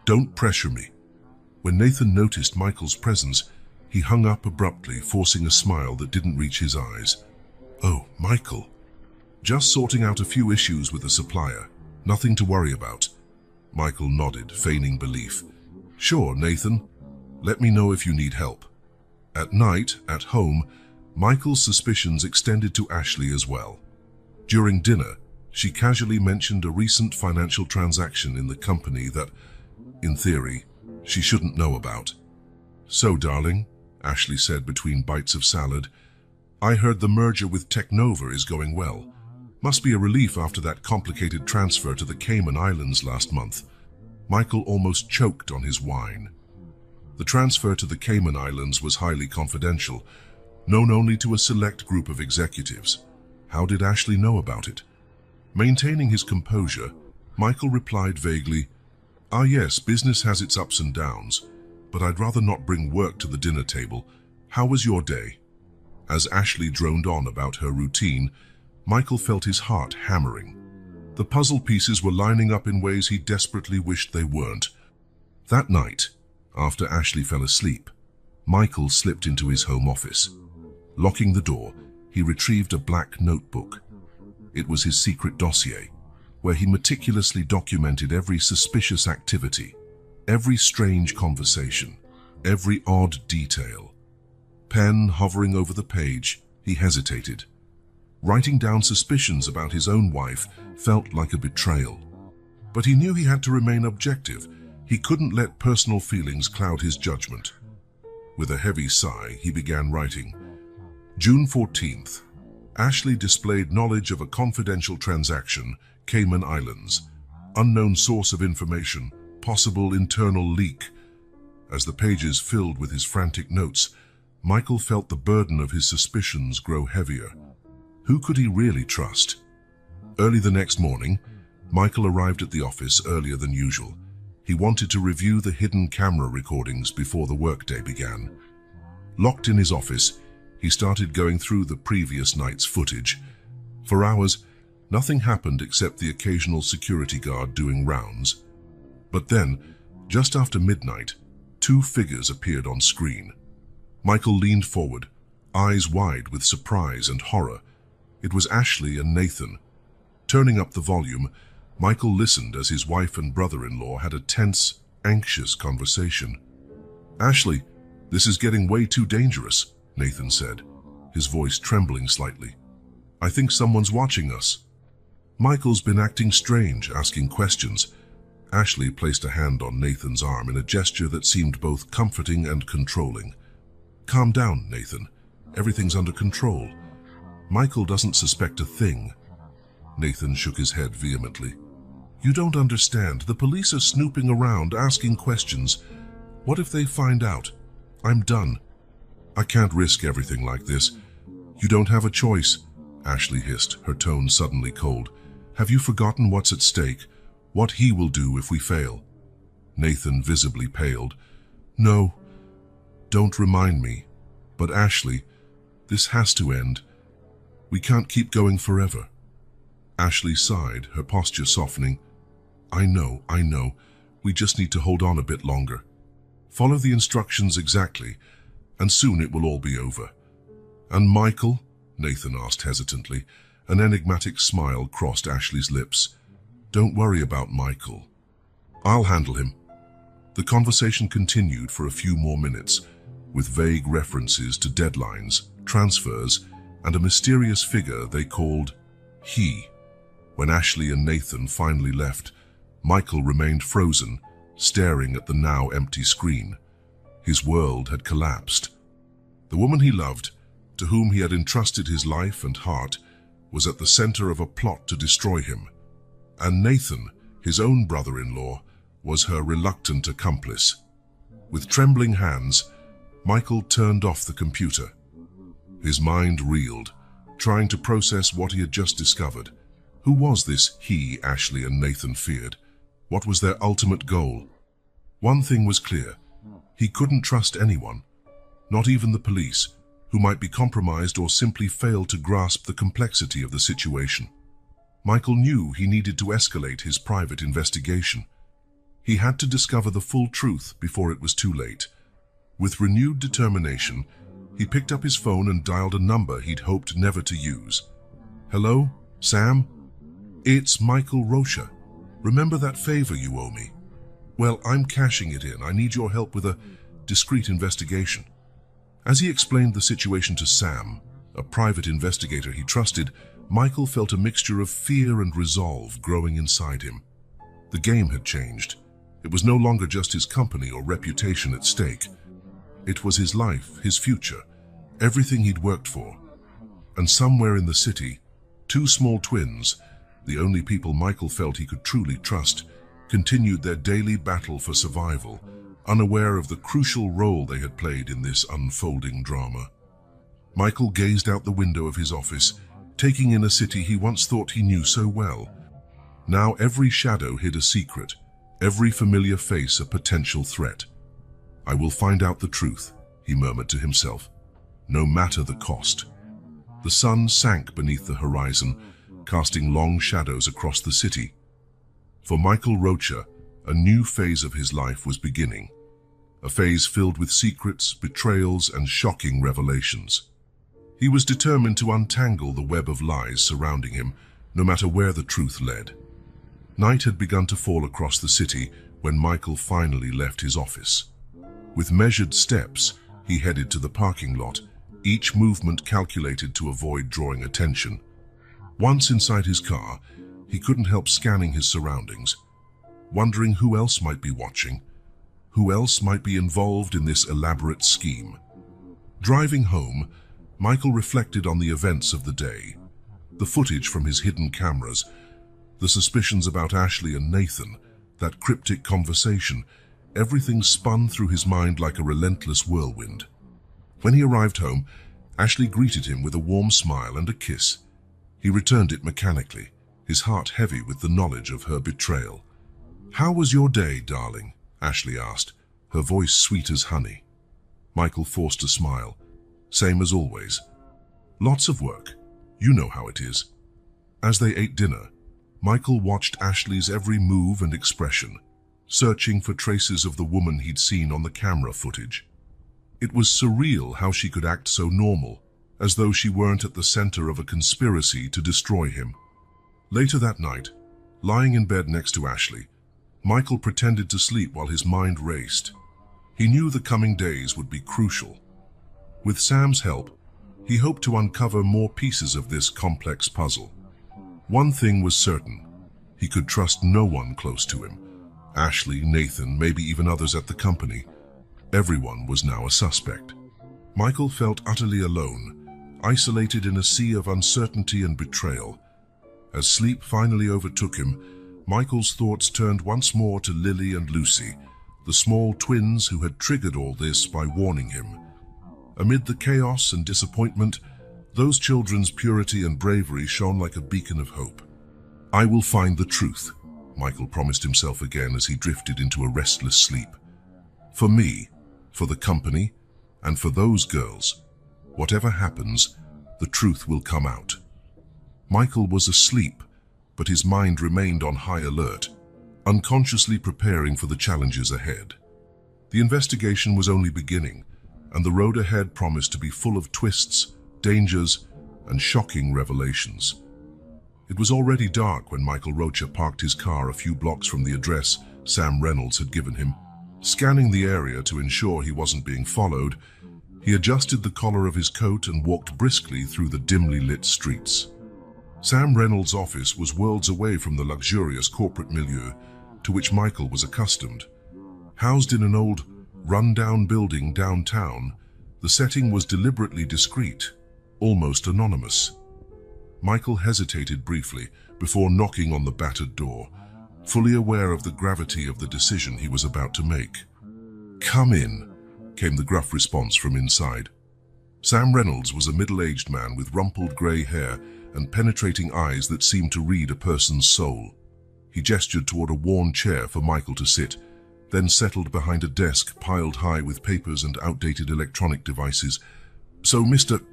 don't pressure me." When Nathan noticed Michael's presence, he hung up abruptly, forcing a smile that didn't reach his eyes. "Oh, Michael. Just sorting out a few issues with a supplier. Nothing to worry about." Michael nodded, feigning belief. "Sure, Nathan. Let me know if you need help." At night, at home, Michael's suspicions extended to Ashley as well. During dinner, she casually mentioned a recent financial transaction in the company that, in theory, she shouldn't know about. "So, darling," Ashley said between bites of salad, "I heard the merger with Technova is going well. Must be a relief after that complicated transfer to the Cayman Islands last month." Michael almost choked on his wine. The transfer to the Cayman Islands was highly confidential, known only to a select group of executives. How did Ashley know about it? Maintaining his composure, Michael replied vaguely, "Ah yes, business has its ups and downs, but I'd rather not bring work to the dinner table. How was your day?" As Ashley droned on about her routine, Michael felt his heart hammering. The puzzle pieces were lining up in ways he desperately wished they weren't. That night, after Ashley fell asleep, Michael slipped into his home office. Locking the door, he retrieved a black notebook. It was his secret dossier, where he meticulously documented every suspicious activity, every strange conversation, every odd detail. Pen hovering over the page, he hesitated. Writing down suspicions about his own wife felt like a betrayal. But he knew he had to remain objective. He couldn't let personal feelings cloud his judgment. With a heavy sigh, he began writing. June 14th. Ashley displayed knowledge of a confidential transaction, Cayman Islands. Unknown source of information, possible internal leak. As the pages filled with his frantic notes, Michael felt the burden of his suspicions grow heavier. Who could he really trust? Early the next morning, Michael arrived at the office earlier than usual. He wanted to review the hidden camera recordings before the workday began. Locked in his office, he started going through the previous night's footage. For hours, nothing happened except the occasional security guard doing rounds. But then, just after midnight, two figures appeared on screen. Michael leaned forward, eyes wide with surprise and horror. It was Ashley and Nathan. Turning up the volume, Michael listened as his wife and brother-in-law had a tense, anxious conversation. "Ashley, this is getting way too dangerous," Nathan said, his voice trembling slightly. "I think someone's watching us." Michael's been acting strange, asking questions. Ashley placed a hand on Nathan's arm in a gesture that seemed both comforting and controlling. "Calm down, Nathan. Everything's under control. Michael doesn't suspect a thing." Nathan shook his head vehemently. "You don't understand. The police are snooping around, asking questions. What if they find out? I'm done. I can't risk everything like this." "You don't have a choice," Ashley hissed, her tone suddenly cold. "Have you forgotten what's at stake? What he will do if we fail?" Nathan visibly paled. "No, don't remind me. But Ashley, this has to end. We can't keep going forever." Ashley sighed, her posture softening. I know. We just need to hold on a bit longer. Follow the instructions exactly, and soon it will all be over." "And Michael?" Nathan asked hesitantly. An enigmatic smile crossed Ashley's lips. "Don't worry about Michael. I'll handle him." The conversation continued for a few more minutes, with vague references to deadlines, transfers, and a mysterious figure they called he. When Ashley and Nathan finally left, Michael remained frozen, staring at the now empty screen. His world had collapsed. The woman he loved, to whom he had entrusted his life and heart, was at the center of a plot to destroy him. And Nathan, his own brother-in-law, was her reluctant accomplice. With trembling hands, Michael turned off the computer. His mind reeled, trying to process what he had just discovered. Who was this he Ashley and Nathan feared? What was their ultimate goal? One thing was clear. He couldn't trust anyone, not even the police, who might be compromised or simply fail to grasp the complexity of the situation. Michael knew he needed to escalate his private investigation. He had to discover the full truth before it was too late. With renewed determination, he picked up his phone and dialed a number he'd hoped never to use. "Hello, Sam? It's Michael Rocha. Remember that favor you owe me? Well, I'm cashing it in. I need your help with a discreet investigation." As he explained the situation to Sam, a private investigator he trusted, Michael felt a mixture of fear and resolve growing inside him. The game had changed. It was no longer just his company or reputation at stake. It was his life, his future, everything he'd worked for. And somewhere in the city, two small twins, the only people Michael felt he could truly trust, continued their daily battle for survival, unaware of the crucial role they had played in this unfolding drama. Michael gazed out the window of his office, taking in a city he once thought he knew so well. Now every shadow hid a secret, every familiar face a potential threat. "I will find out the truth," he murmured to himself, "no matter the cost." The sun sank beneath the horizon, casting long shadows across the city. For Michael Rocha, a new phase of his life was beginning, a phase filled with secrets, betrayals, and shocking revelations. He was determined to untangle the web of lies surrounding him, no matter where the truth led. Night had begun to fall across the city when Michael finally left his office. With measured steps, he headed to the parking lot, each movement calculated to avoid drawing attention. Once inside his car, he couldn't help scanning his surroundings, wondering who else might be watching, who else might be involved in this elaborate scheme. Driving home, Michael reflected on the events of the day, the footage from his hidden cameras, the suspicions about Ashley and Nathan, that cryptic conversation. Everything spun through his mind like a relentless whirlwind. When he arrived home, Ashley greeted him with a warm smile and a kiss. He returned it mechanically, his heart heavy with the knowledge of her betrayal. "How was your day, darling?" Ashley asked, her voice sweet as honey. Michael forced a smile. "Same as always. Lots of work. You know how it is." As they ate dinner, Michael watched Ashley's every move and expression, searching for traces of the woman he'd seen on the camera footage. It was surreal how she could act so normal, as though she weren't at the center of a conspiracy to destroy him. Later that night, lying in bed next to Ashley, Michael pretended to sleep while his mind raced. He knew the coming days would be crucial. With Sam's help, he hoped to uncover more pieces of this complex puzzle. One thing was certain: he could trust no one close to him. Ashley, Nathan, maybe even others at the company. Everyone was now a suspect. Michael felt utterly alone, isolated in a sea of uncertainty and betrayal. As sleep finally overtook him, Michael's thoughts turned once more to Lily and Lucy, the small twins who had triggered all this by warning him. Amid the chaos and disappointment, Those children's purity and bravery shone like a beacon of hope. "I will find the truth," Michael promised himself again as he drifted into a restless sleep. "For me, for the company, and for those girls, whatever happens, the truth will come out." Michael was asleep, but his mind remained on high alert, unconsciously preparing for the challenges ahead. The investigation was only beginning, and the road ahead promised to be full of twists, dangers, and shocking revelations. It was already dark when Michael Rocha parked his car a few blocks from the address Sam Reynolds had given him. Scanning the area to ensure he wasn't being followed, he adjusted the collar of his coat and walked briskly through the dimly lit streets. Sam Reynolds' office was worlds away from the luxurious corporate milieu to which Michael was accustomed. Housed in an old, run-down building downtown, the setting was deliberately discreet, almost anonymous. Michael hesitated briefly before knocking on the battered door, fully aware of the gravity of the decision he was about to make. "Come in," came the gruff response from inside. Sam Reynolds was a middle-aged man with rumpled grey hair and penetrating eyes that seemed to read a person's soul. He gestured toward a worn chair for Michael to sit, then settled behind a desk piled high with papers and outdated electronic devices. "So, Mr.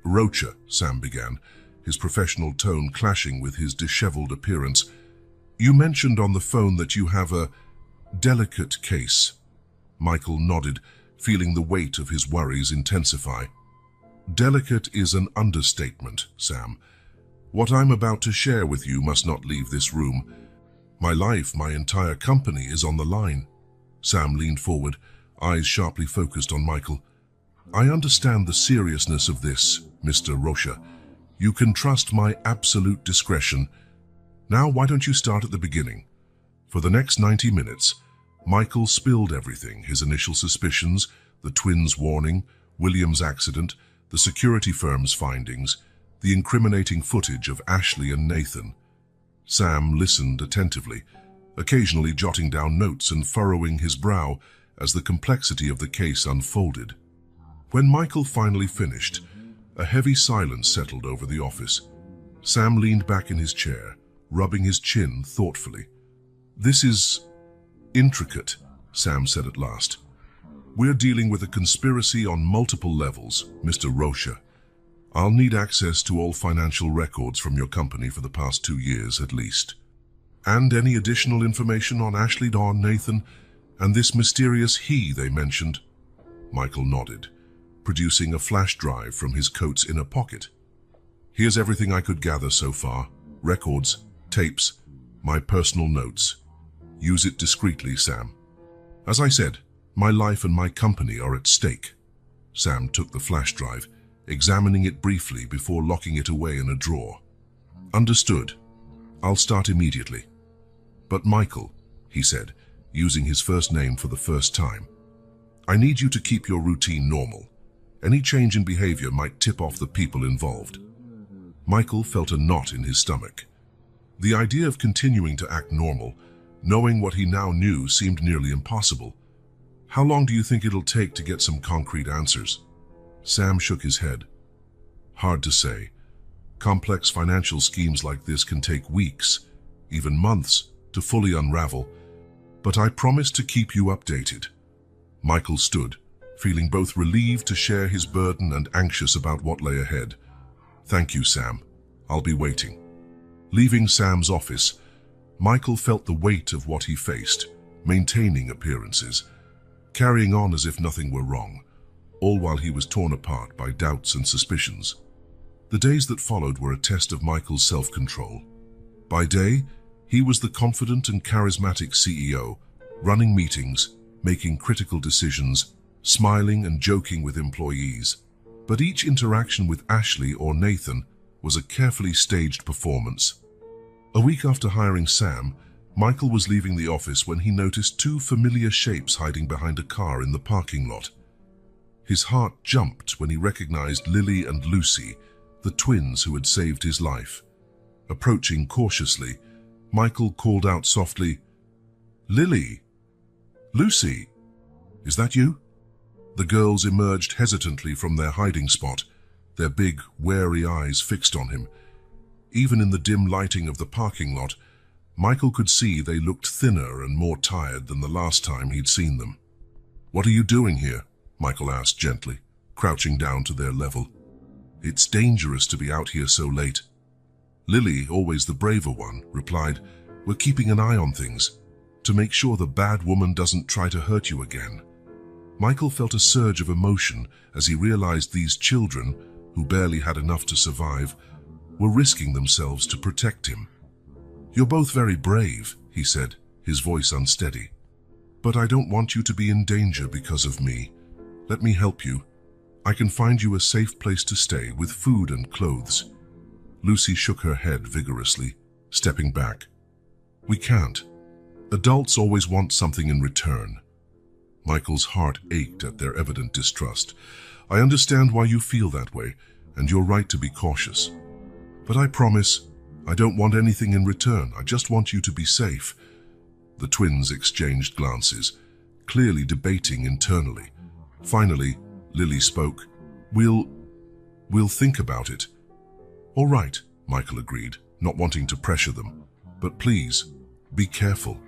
Rocha," Sam began, his professional tone clashing with his disheveled appearance, "you mentioned on the phone that you have a delicate case." Michael nodded, feeling the weight of his worries intensify. "Delicate is an understatement, Sam. What I'm about to share with you must not leave this room. My life, my entire company is on the line." Sam leaned forward, eyes sharply focused on Michael. "I understand the seriousness of this, Mr. Rocha. You can trust my absolute discretion. Now, why don't you start at the beginning?" For the next 90 minutes, Michael spilled everything: his initial suspicions, the twins' warning, William's accident, the security firm's findings, the incriminating footage of Ashley and Nathan. Sam listened attentively, occasionally jotting down notes and furrowing his brow as the complexity of the case unfolded. When Michael finally finished, a heavy silence settled over the office. Sam leaned back in his chair, rubbing his chin thoughtfully. "This is intricate," Sam said at last. "We're dealing with a conspiracy on multiple levels, Mr. Rocha. I'll need access to all financial records from your company for the past 2 years at least. And any additional information on Ashley, Dawn, Nathan, and this mysterious he they mentioned." Michael nodded, producing a flash drive from his coat's inner pocket. "Here's everything I could gather so far: records, tapes, my personal notes. Use it discreetly, Sam. As I said, my life and my company are at stake." Sam took the flash drive, examining it briefly before locking it away in a drawer. "Understood. I'll start immediately. But Michael," he said, using his first name for the first time, "I need you to keep your routine normal. Any change in behavior might tip off the people involved." Michael felt a knot in his stomach. The idea of continuing to act normal, knowing what he now knew, seemed nearly impossible. "How long do you think it'll take to get some concrete answers?" Sam shook his head. "Hard to say. Complex financial schemes like this can take weeks, even months, to fully unravel, but I promise to keep you updated." Michael stood, feeling both relieved to share his burden and anxious about what lay ahead. "Thank you, Sam. I'll be waiting." Leaving Sam's office, Michael felt the weight of what he faced, maintaining appearances, carrying on as if nothing were wrong, all while he was torn apart by doubts and suspicions. The days that followed were a test of Michael's self-control. By day, he was the confident and charismatic CEO, running meetings, making critical decisions, smiling and joking with employees. But each interaction with Ashley or Nathan was a carefully staged performance. A week after hiring Sam, Michael was leaving the office when he noticed 2 familiar shapes hiding behind a car in the parking lot. His heart jumped when he recognized Lily and Lucy, the twins who had saved his life. Approaching cautiously, Michael called out softly, "Lily! Lucy! Is that you?" The girls emerged hesitantly from their hiding spot, their big, wary eyes fixed on him. Even in the dim lighting of the parking lot, Michael could see they looked thinner and more tired than the last time he'd seen them. "What are you doing here?" Michael asked gently, crouching down to their level. "It's dangerous to be out here so late." Lily, always the braver one, replied, "We're keeping an eye on things, to make sure the bad woman doesn't try to hurt you again." Michael felt a surge of emotion as he realized these children, who barely had enough to survive, were risking themselves to protect him. "You're both very brave," he said, his voice unsteady. "But I don't want you to be in danger because of me. Let me help you. I can find you a safe place to stay with food and clothes." Lucy shook her head vigorously, stepping back. "We can't. Adults always want something in return." Michael's heart ached at their evident distrust. "I understand why you feel that way, and you're right to be cautious. But I promise, I don't want anything in return. I just want you to be safe." The twins exchanged glances, clearly debating internally. Finally, Lily spoke. We'll think about it." "All right," Michael agreed, not wanting to pressure them. "But please, be careful.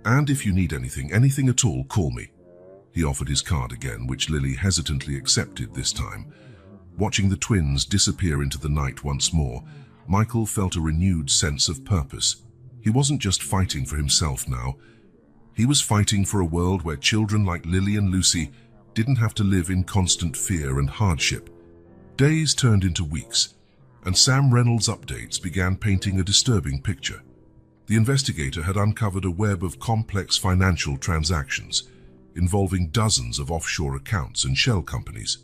And if you need anything at all, call me." He offered his card again, which Lily hesitantly accepted this time. Watching the twins disappear into the night once more, Michael felt a renewed sense of purpose. He wasn't just fighting for himself now. He was fighting for a world where children like Lily and Lucy didn't have to live in constant fear and hardship. Days turned into weeks, and Sam Reynolds' updates began painting a disturbing picture. The investigator had uncovered a web of complex financial transactions involving dozens of offshore accounts and shell companies.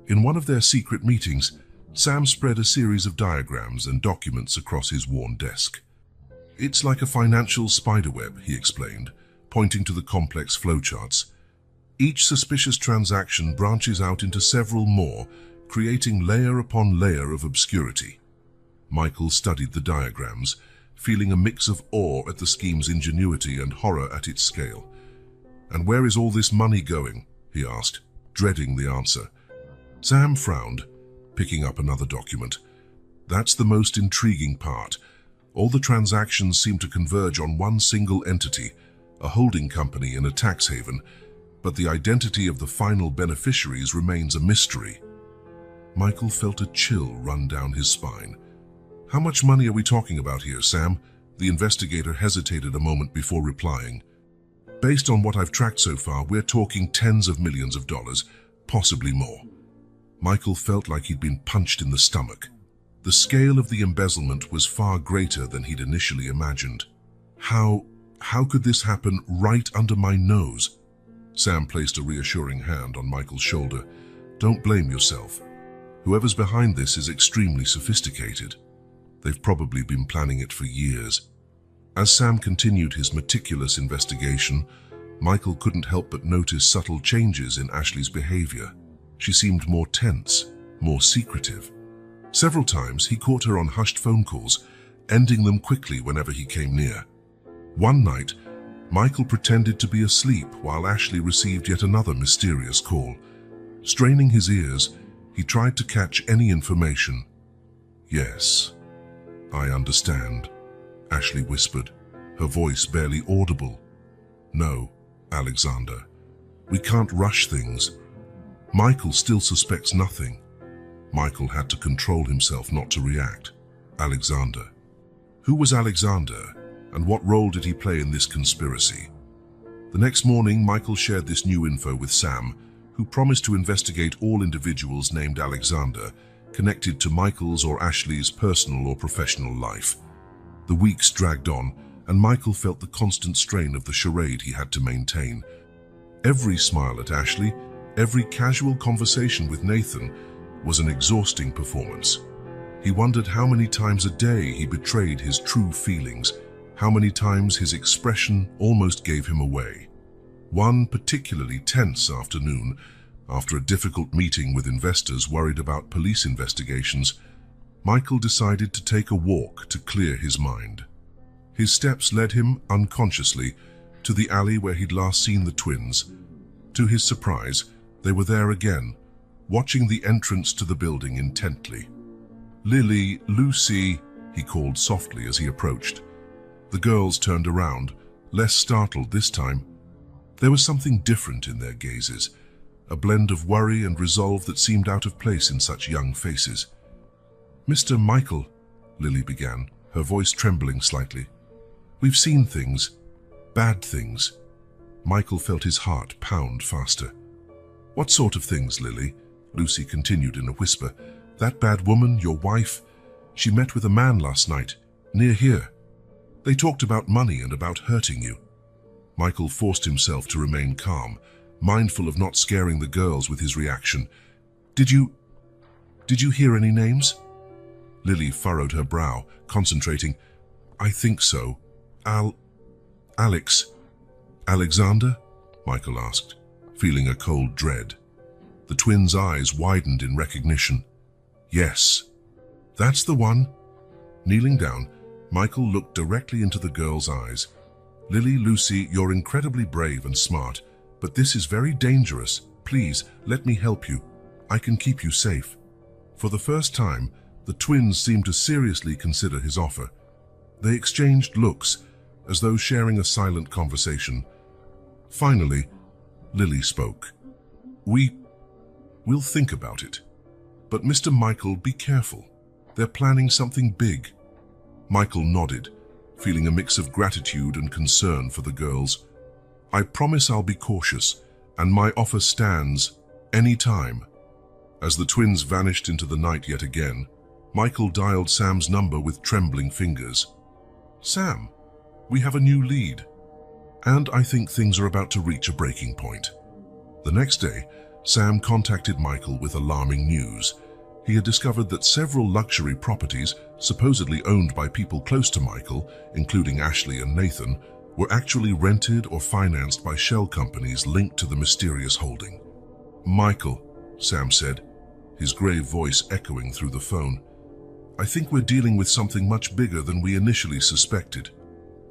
In one of their secret meetings, Sam spread a series of diagrams and documents across his worn desk. "It's like a financial spiderweb," he explained, pointing to the complex flowcharts. "Each suspicious transaction branches out into several more, creating layer upon layer of obscurity." Michael studied the diagrams, feeling a mix of awe at the scheme's ingenuity and horror at its scale. "And where is all this money going?" he asked, dreading the answer. Sam frowned, picking up another document. "That's the most intriguing part. All the transactions seem to converge on one single entity, a holding company in a tax haven, but the identity of the final beneficiaries remains a mystery." Michael felt a chill run down his spine. "How much money are we talking about here, Sam?" The investigator hesitated a moment before replying. "Based on what I've tracked so far, we're talking tens of millions of dollars, possibly more." Michael felt like he'd been punched in the stomach. The scale of the embezzlement was far greater than he'd initially imagined. How could this happen right under my nose?" Sam placed a reassuring hand on Michael's shoulder. "Don't blame yourself. Whoever's behind this is extremely sophisticated. They've probably been planning it for years." As Sam continued his meticulous investigation, Michael couldn't help but notice subtle changes in Ashley's behavior. She seemed more tense, more secretive. Several times he caught her on hushed phone calls, ending them quickly whenever he came near. One night, Michael pretended to be asleep while Ashley received yet another mysterious call. Straining his ears, he tried to catch any information. "Yes, I understand," Ashley whispered, her voice barely audible. "No, Alexander, we can't rush things." Michael still suspects nothing. Michael had to control himself not to react. Alexander. Who was Alexander, and what role did he play in this conspiracy? The next morning, Michael shared this new info with Sam, who promised to investigate all individuals named Alexander connected to Michael's or Ashley's personal or professional life. The weeks dragged on, and Michael felt the constant strain of the charade he had to maintain. Every smile at Ashley, every casual conversation with Nathan was an exhausting performance. He wondered how many times a day he betrayed his true feelings, how many times his expression almost gave him away. One particularly tense afternoon, after a difficult meeting with investors worried about police investigations, Michael decided to take a walk to clear his mind. His steps led him, unconsciously, to the alley where he'd last seen the twins. To his surprise, they were there again, watching the entrance to the building intently. "Lily, Lucy," he called softly as he approached. The girls turned around, less startled this time. There was something different in their gazes, a blend of worry and resolve that seemed out of place in such young faces. "Mr. Michael," Lily began, her voice trembling slightly. "We've seen things, bad things." Michael felt his heart pound faster. "What sort of things, Lily?" Lucy continued in a whisper. "That bad woman, your wife, she met with a man last night, near here. They talked about money and about hurting you." Michael forced himself to remain calm, mindful of not scaring the girls with his reaction. Did you hear any names?" Lily furrowed her brow, concentrating. "I think so. Alex." "Alexander?" Michael asked, feeling a cold dread. The twins' eyes widened in recognition. "Yes, that's the one." Kneeling down, Michael looked directly into the girls' eyes. "Lily, Lucy, you're incredibly brave and smart, but this is very dangerous. Please, let me help you. I can keep you safe." For the first time, the twins seemed to seriously consider his offer. They exchanged looks, as though sharing a silent conversation. Finally, Lily spoke. We'll think about it. But Mr. Michael, be careful. They're planning something big." Michael nodded, feeling a mix of gratitude and concern for the girls. "I promise I'll be cautious, and my offer stands any time." As the twins vanished into the night yet again, Michael dialed Sam's number with trembling fingers. "Sam, we have a new lead, and I think things are about to reach a breaking point." The next day, Sam contacted Michael with alarming news. He had discovered that several luxury properties, supposedly owned by people close to Michael, including Ashley and Nathan, were actually rented or financed by shell companies linked to the mysterious holding. "Michael," Sam said, his grave voice echoing through the phone, "I think we're dealing with something much bigger than we initially suspected.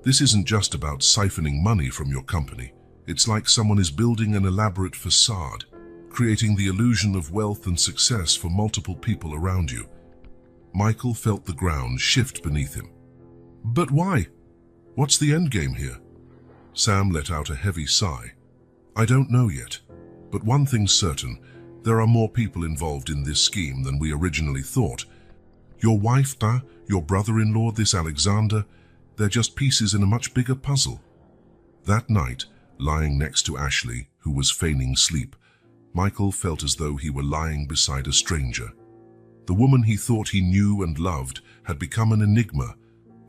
This isn't just about siphoning money from your company. It's like someone is building an elaborate facade, creating the illusion of wealth and success for multiple people around you." Michael felt the ground shift beneath him. "But why? What's the end game here?" Sam let out a heavy sigh. "I don't know yet, but one thing's certain. There are more people involved in this scheme than we originally thought. Your wife, your brother-in-law, this Alexander, they're just pieces in a much bigger puzzle." That night, lying next to Ashley, who was feigning sleep, Michael felt as though he were lying beside a stranger. The woman he thought he knew and loved had become an enigma,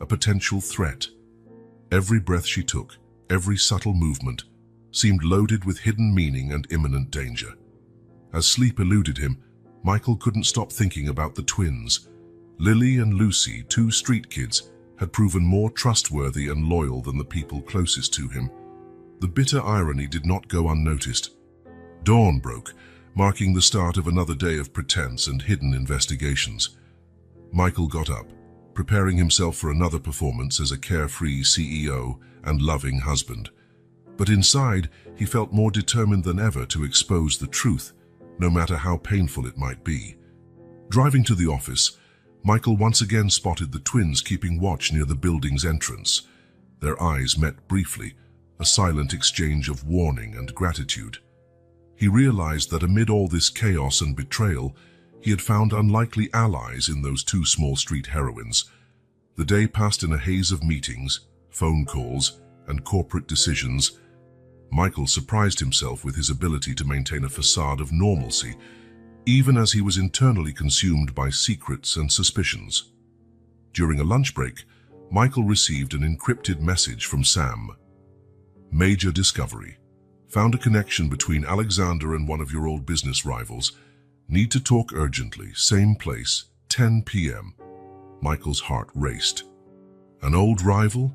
a potential threat. Every breath she took, every subtle movement, seemed loaded with hidden meaning and imminent danger. As sleep eluded him, Michael couldn't stop thinking about the twins. Lily and Lucy, two street kids, had proven more trustworthy and loyal than the people closest to him. The bitter irony did not go unnoticed. Dawn broke, marking the start of another day of pretense and hidden investigations. Michael got up, preparing himself for another performance as a carefree CEO and loving husband. But inside, he felt more determined than ever to expose the truth, no matter how painful it might be. Driving to the office, Michael once again spotted the twins keeping watch near the building's entrance. Their eyes met briefly, a silent exchange of warning and gratitude. He realized that amid all this chaos and betrayal, he had found unlikely allies in those two small street heroines. The day passed in a haze of meetings, phone calls, and corporate decisions. Michael surprised himself with his ability to maintain a facade of normalcy, even as he was internally consumed by secrets and suspicions. During a lunch break, Michael received an encrypted message from Sam. "Major discovery. Found a connection between Alexander and one of your old business rivals. Need to talk urgently. Same place, 10 p.m. Michael's heart raced. An old rival?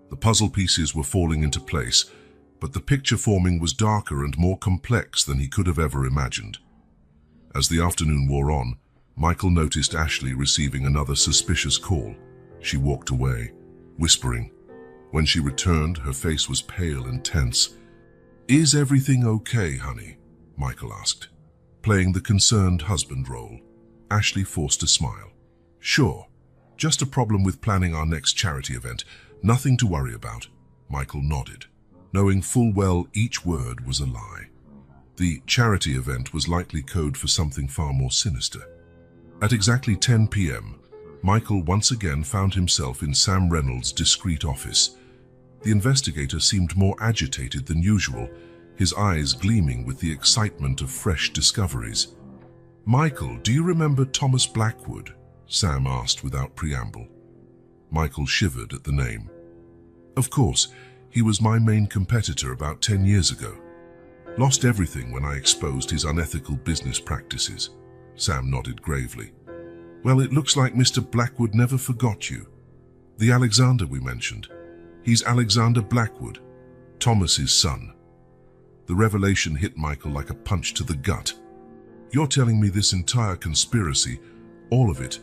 The puzzle pieces were falling into place, but the picture forming was darker and more complex than he could have ever imagined. As the afternoon wore on, Michael noticed Ashley receiving another suspicious call. She walked away, whispering. When she returned, her face was pale and tense. "Is everything okay, honey?" Michael asked. Playing the concerned husband role, Ashley forced a smile. "Sure, just a problem with planning our next charity event. Nothing to worry about." Michael nodded, knowing full well each word was a lie. The charity event was likely code for something far more sinister. At exactly 10 p.m., Michael once again found himself in Sam Reynolds' discreet office. The investigator seemed more agitated than usual, his eyes gleaming with the excitement of fresh discoveries. "Michael, do you remember Thomas Blackwood?" Sam asked without preamble. Michael shivered at the name. "Of course, he was my main competitor about 10 years ago. Lost everything when I exposed his unethical business practices." Sam nodded gravely. "Well, it looks like Mr. Blackwood never forgot you. The Alexander we mentioned. He's Alexander Blackwood, Thomas's son." The revelation hit Michael like a punch to the gut. "You're telling me this entire conspiracy, all of it,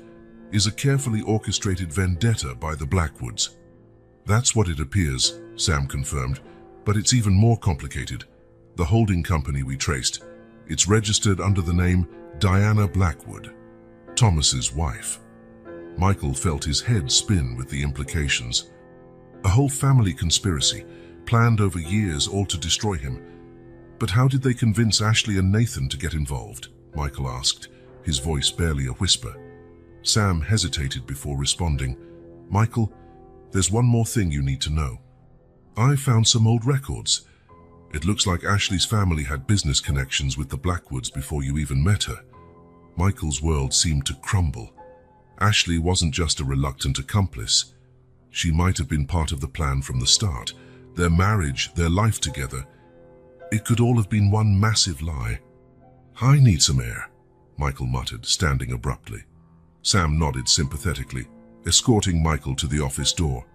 is a carefully orchestrated vendetta by the Blackwoods?" "That's what it appears," Sam confirmed, "but it's even more complicated. The holding company we traced, it's registered under the name Diana Blackwood, Thomas's wife." Michael felt his head spin with the implications. A whole family conspiracy, planned over years, all to destroy him. But how did they convince Ashley and Nathan to get involved? Michael asked, his voice barely a whisper. Sam hesitated before responding. "Michael, there's one more thing you need to know. I found some old records. It looks like Ashley's family had business connections with the Blackwoods before you even met her." Michael's world seemed to crumble. Ashley wasn't just a reluctant accomplice. She might have been part of the plan from the start. Their marriage, their life together. It could all have been one massive lie. "I need some air," Michael muttered, standing abruptly. Sam nodded sympathetically, escorting Michael to the office door.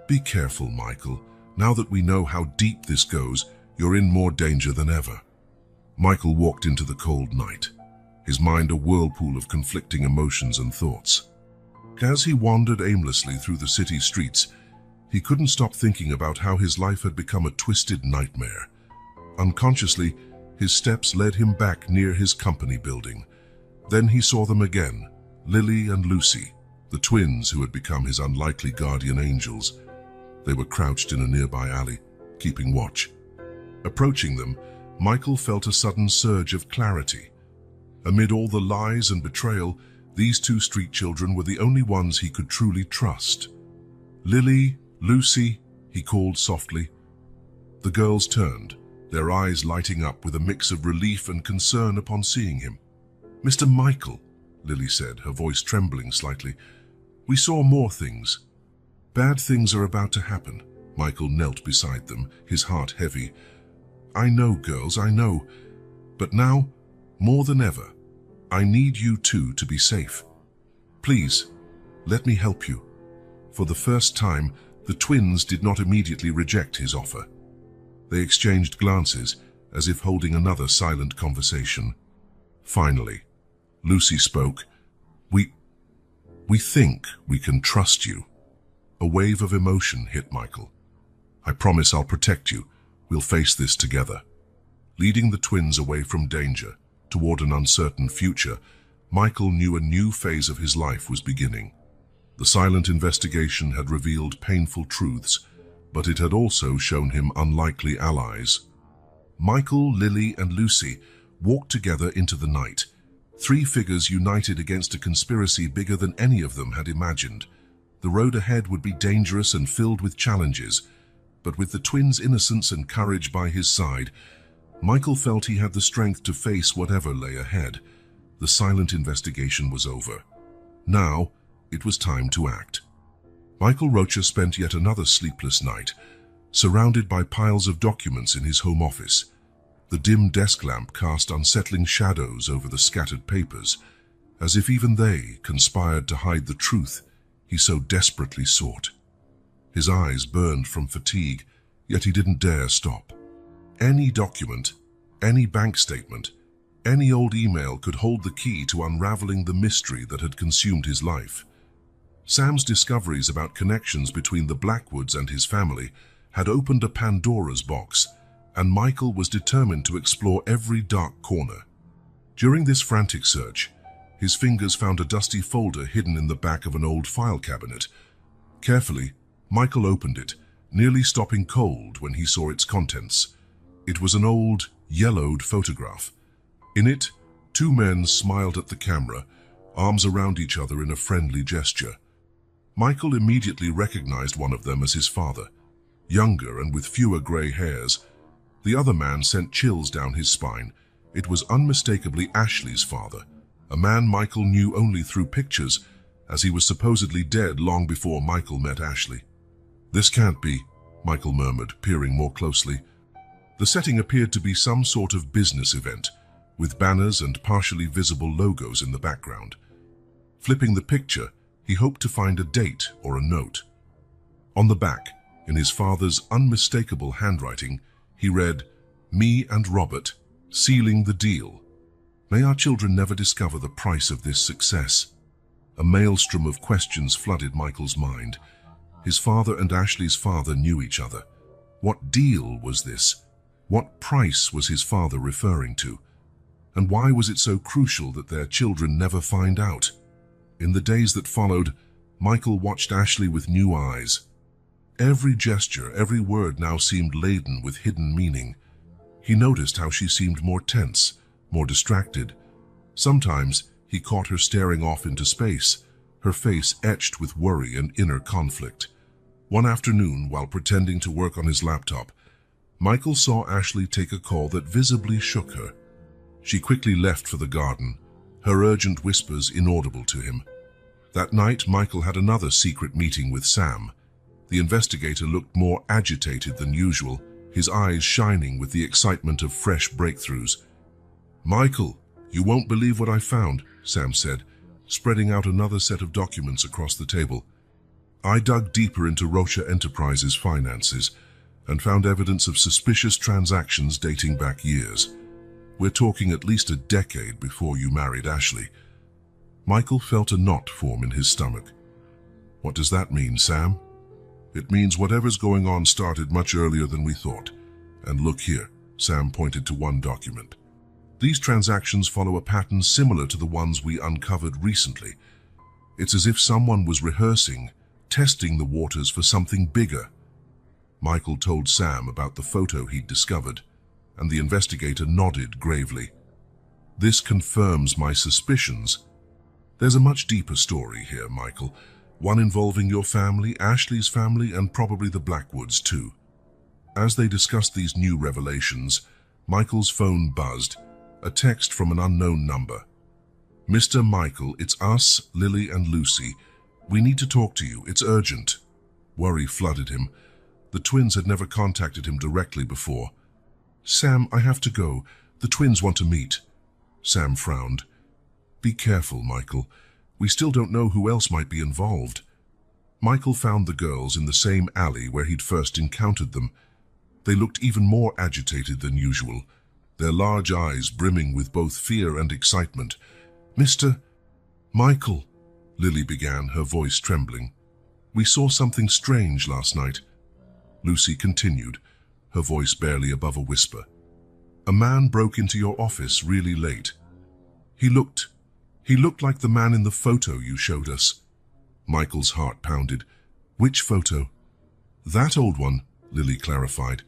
"Be careful, Michael. Now that we know how deep this goes, you're in more danger than ever." Michael walked into the cold night, his mind a whirlpool of conflicting emotions and thoughts. As he wandered aimlessly through the city streets, he couldn't stop thinking about how his life had become a twisted nightmare. Unconsciously, his steps led him back near his company building. Then he saw them again, Lily and Lucy, the twins who had become his unlikely guardian angels. They were crouched in a nearby alley, keeping watch. Approaching them, Michael felt a sudden surge of clarity. Amid all the lies and betrayal, these two street children were the only ones he could truly trust. "Lily, Lucy," he called softly. The girls turned, their eyes lighting up with a mix of relief and concern upon seeing him. "Mr. Michael," Lily said, her voice trembling slightly, "we saw more things." "Bad things are about to happen." Michael knelt beside them, his heart heavy. "I know, girls, I know. But now, more than ever, I need you two to be safe. Please, let me help you." For the first time, the twins did not immediately reject his offer. They exchanged glances, as if holding another silent conversation. Finally, Lucy spoke. We think we can trust you." A wave of emotion hit Michael. "I promise I'll protect you. We'll face this together." Leading the twins away from danger, toward an uncertain future, Michael knew a new phase of his life was beginning. The silent investigation had revealed painful truths, but it had also shown him unlikely allies. Michael, Lily, and Lucy walked together into the night, three figures united against a conspiracy bigger than any of them had imagined. The road ahead would be dangerous and filled with challenges, but with the twins' innocence and courage by his side, Michael felt he had the strength to face whatever lay ahead. The silent investigation was over. Now, it was time to act. Michael Rocha spent yet another sleepless night, surrounded by piles of documents in his home office. The dim desk lamp cast unsettling shadows over the scattered papers, as if even they conspired to hide the truth he so desperately sought. His eyes burned from fatigue, yet he didn't dare stop. Any document, any bank statement, any old email could hold the key to unraveling the mystery that had consumed his life. Sam's discoveries about connections between the Blackwoods and his family had opened a Pandora's box, and Michael was determined to explore every dark corner. During this frantic search, his fingers found a dusty folder hidden in the back of an old file cabinet. Carefully, Michael opened it, nearly stopping cold when he saw its contents. It was an old, yellowed photograph. In it, two men smiled at the camera, arms around each other in a friendly gesture. Michael immediately recognized one of them as his father, younger and with fewer gray hairs. The other man sent chills down his spine. It was unmistakably Ashley's father, a man Michael knew only through pictures, as he was supposedly dead long before Michael met Ashley. "This can't be," Michael murmured, peering more closely. The setting appeared to be some sort of business event, with banners and partially visible logos in the background. Flipping the picture, he hoped to find a date or a note. On the back, in his father's unmistakable handwriting, he read, "Me and Robert, sealing the deal. May our children never discover the price of this success." A maelstrom of questions flooded Michael's mind. His father and Ashley's father knew each other. What deal was this? What price was his father referring to? And why was it so crucial that their children never find out? In the days that followed, Michael watched Ashley with new eyes. Every gesture, every word now seemed laden with hidden meaning. He noticed how she seemed more tense, more distracted. Sometimes he caught her staring off into space, her face etched with worry and inner conflict. One afternoon, while pretending to work on his laptop, Michael saw Ashley take a call that visibly shook her. She quickly left for the garden, her urgent whispers inaudible to him. That night, Michael had another secret meeting with Sam. The investigator looked more agitated than usual, his eyes shining with the excitement of fresh breakthroughs. "Michael, you won't believe what I found," Sam said, spreading out another set of documents across the table. "I dug deeper into Rocha Enterprises' finances and found evidence of suspicious transactions dating back years. We're talking at least a decade before you married Ashley." Michael felt a knot form in his stomach. "What does that mean, Sam?" "It means whatever's going on started much earlier than we thought. And look here," Sam pointed to one document. "These transactions follow a pattern similar to the ones we uncovered recently. It's as if someone was rehearsing, testing the waters for something bigger." Michael told Sam about the photo he'd discovered, and the investigator nodded gravely. "This confirms my suspicions. There's a much deeper story here, Michael. One involving your family, Ashley's family, and probably the Blackwoods too." As they discussed these new revelations, Michael's phone buzzed, a text from an unknown number. "Mr. Michael, it's us, Lily and Lucy. We need to talk to you. It's urgent." Worry flooded him. The twins had never contacted him directly before. "Sam, I have to go. The twins want to meet." Sam frowned. "Be careful, Michael. We still don't know who else might be involved." Michael found the girls in the same alley where he'd first encountered them. They looked even more agitated than usual, their large eyes brimming with both fear and excitement. "Mr. Michael," Lily began, her voice trembling. "We saw something strange last night." Lucy continued, her voice barely above a whisper. "A man broke into your office really late. He looked like the man in the photo you showed us." Michael's heart pounded. "Which photo?" "That old one," Lily clarified.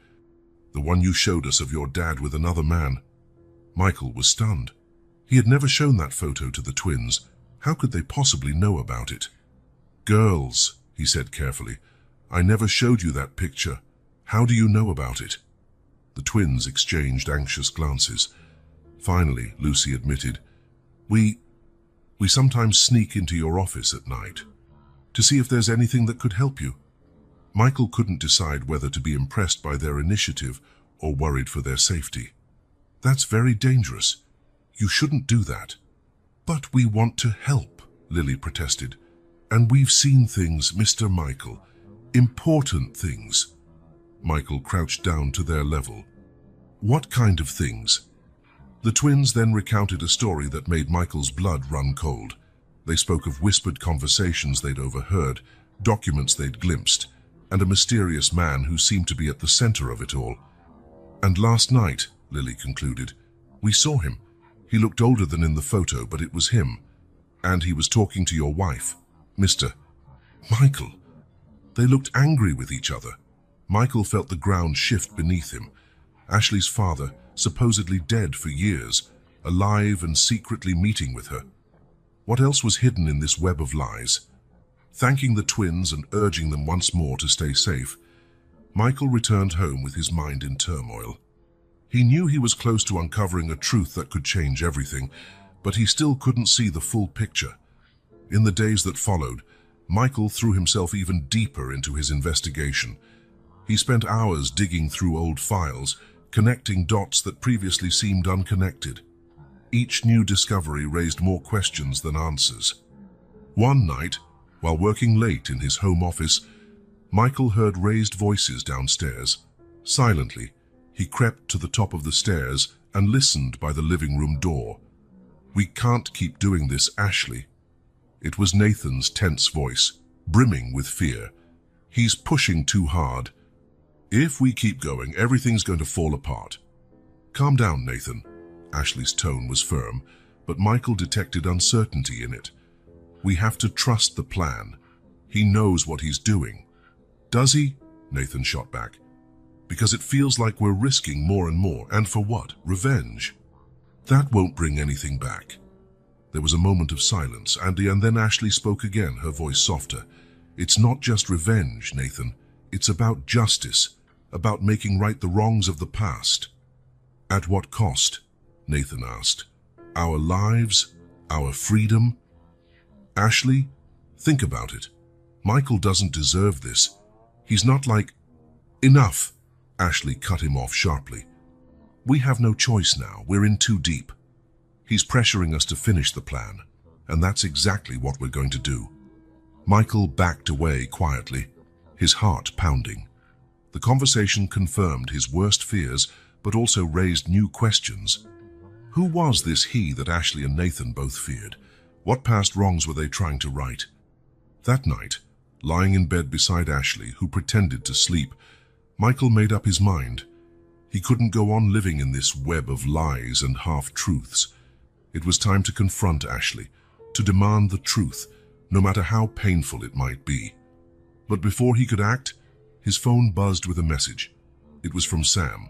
"The one you showed us of your dad with another man." Michael was stunned. He had never shown that photo to the twins. How could they possibly know about it? "Girls," he said carefully, "I never showed you that picture. How do you know about it?" The twins exchanged anxious glances. Finally, Lucy admitted, We sometimes sneak into your office at night to see if there's anything that could help you." Michael couldn't decide whether to be impressed by their initiative or worried for their safety. "That's very dangerous. You shouldn't do that." "But we want to help," Lily protested. "And we've seen things, Mr. Michael. Important things." Michael crouched down to their level. "What kind of things?" The twins then recounted a story that made Michael's blood run cold. They spoke of whispered conversations they'd overheard, documents they'd glimpsed, and a mysterious man who seemed to be at the center of it all. "And last night," Lily concluded, "we saw him. He looked older than in the photo, but it was him. And he was talking to your wife, Mr. Michael. They looked angry with each other. Michael felt the ground shift beneath him. Ashley's father, supposedly dead for years, alive and secretly meeting with her. What else was hidden in this web of lies? Thanking the twins and urging them once more to stay safe, Michael returned home with his mind in turmoil. He knew he was close to uncovering a truth that could change everything, but he still couldn't see the full picture. In the days that followed, Michael threw himself even deeper into his investigation. He spent hours digging through old files, connecting dots that previously seemed unconnected. Each new discovery raised more questions than answers. One night, while working late in his home office, Michael heard raised voices downstairs. Silently, he crept to the top of the stairs and listened by the living room door. "We can't keep doing this, Ashley." It was Nathan's tense voice, brimming with fear. "He's pushing too hard. If we keep going, everything's going to fall apart." "Calm down, Nathan." Ashley's tone was firm, but Michael detected uncertainty in it. "We have to trust the plan. He knows what he's doing." "Does he?" Nathan shot back. "Because it feels like we're risking more and more. And for what? Revenge? That won't bring anything back." There was a moment of silence, and then Ashley spoke again, her voice softer. "It's not just revenge, Nathan. It's about justice, about making right the wrongs of the past." "At what cost?" Nathan asked. "Our lives? Our freedom?" "Ashley, think about it. Michael doesn't deserve this. He's not like—" "Enough!" Ashley cut him off sharply. "We have no choice now. We're in too deep. He's pressuring us to finish the plan, and that's exactly what we're going to do." Michael backed away quietly, his heart pounding. The conversation confirmed his worst fears, but also raised new questions. Who was this he that Ashley and Nathan both feared? What past wrongs were they trying to right? That night, lying in bed beside Ashley, who pretended to sleep, Michael made up his mind. He couldn't go on living in this web of lies and half-truths. It was time to confront Ashley, to demand the truth, no matter how painful it might be. But before he could act, his phone buzzed with a message. It was from Sam.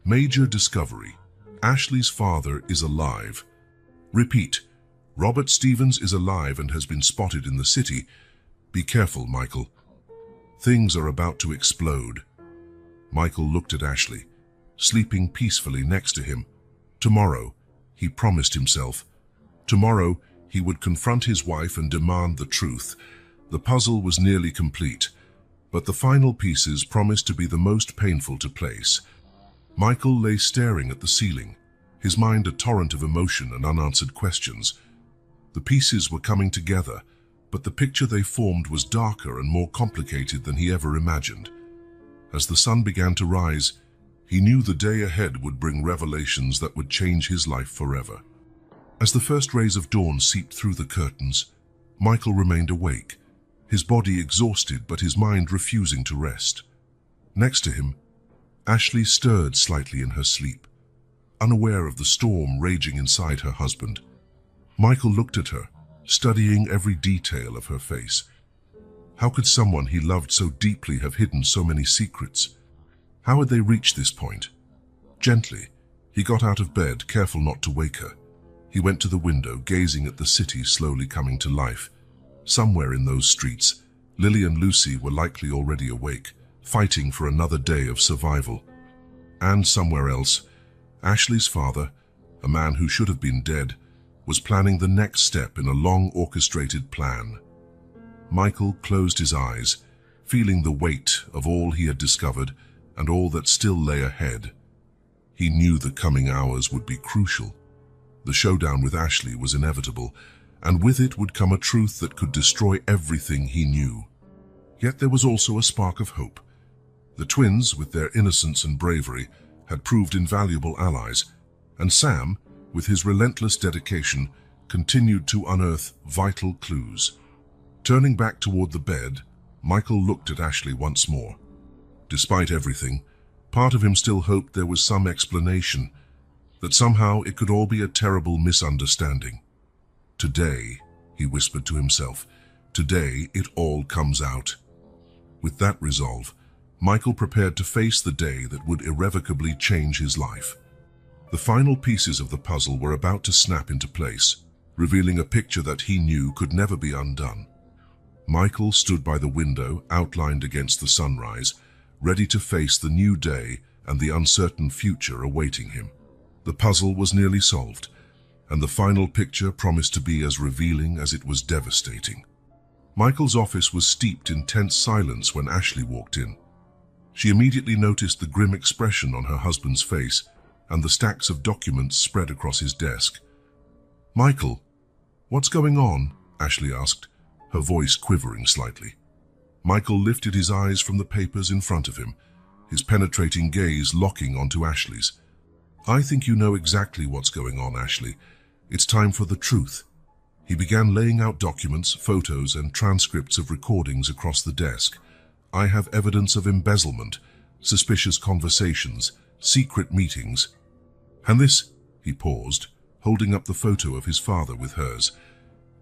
"Major discovery. Ashley's father is alive. Repeat, Robert Stevens is alive and has been spotted in the city. Be careful, Michael. Things are about to explode." Michael looked at Ashley, sleeping peacefully next to him. Tomorrow, he promised himself. Tomorrow, he would confront his wife and demand the truth. The puzzle was nearly complete, but the final pieces promised to be the most painful to place. Michael lay staring at the ceiling, his mind a torrent of emotion and unanswered questions. The pieces were coming together, but the picture they formed was darker and more complicated than he ever imagined. As the sun began to rise, he knew the day ahead would bring revelations that would change his life forever. As the first rays of dawn seeped through the curtains, Michael remained awake, his body exhausted but his mind refusing to rest. Next to him, Ashley stirred slightly in her sleep, unaware of the storm raging inside her husband. Michael looked at her, studying every detail of her face. How could someone he loved so deeply have hidden so many secrets? How had they reached this point? Gently, he got out of bed, careful not to wake her. He went to the window, gazing at the city slowly coming to life. Somewhere in those streets, Lily and Lucy were likely already awake, fighting for another day of survival. And somewhere else, Ashley's father, a man who should have been dead, was planning the next step in a long orchestrated plan. Michael closed his eyes, feeling the weight of all he had discovered and all that still lay ahead. He knew the coming hours would be crucial. The showdown with Ashley was inevitable, and with it would come a truth that could destroy everything he knew. Yet there was also a spark of hope. The twins, with their innocence and bravery, had proved invaluable allies, and Sam, with his relentless dedication, continued to unearth vital clues. Turning back toward the bed, Michael looked at Ashley once more. Despite everything, part of him still hoped there was some explanation. that somehow it could all be a terrible misunderstanding. Today, he whispered to himself, today it all comes out. With that resolve, Michael prepared to face the day that would irrevocably change his life. The final pieces of the puzzle were about to snap into place, revealing a picture that he knew could never be undone. Michael stood by the window, outlined against the sunrise, ready to face the new day and the uncertain future awaiting him. The puzzle was nearly solved, and the final picture promised to be as revealing as it was devastating. Michael's office was steeped in tense silence when Ashley walked in. She immediately noticed the grim expression on her husband's face and the stacks of documents spread across his desk. "Michael, what's going on?" Ashley asked, her voice quivering slightly. Michael lifted his eyes from the papers in front of him, his penetrating gaze locking onto Ashley's. "I think you know exactly what's going on, Ashley. It's time for the truth." He began laying out documents, photos, and transcripts of recordings across the desk. "I have evidence of embezzlement, suspicious conversations, secret meetings. And this," he paused, holding up the photo of his father with hers,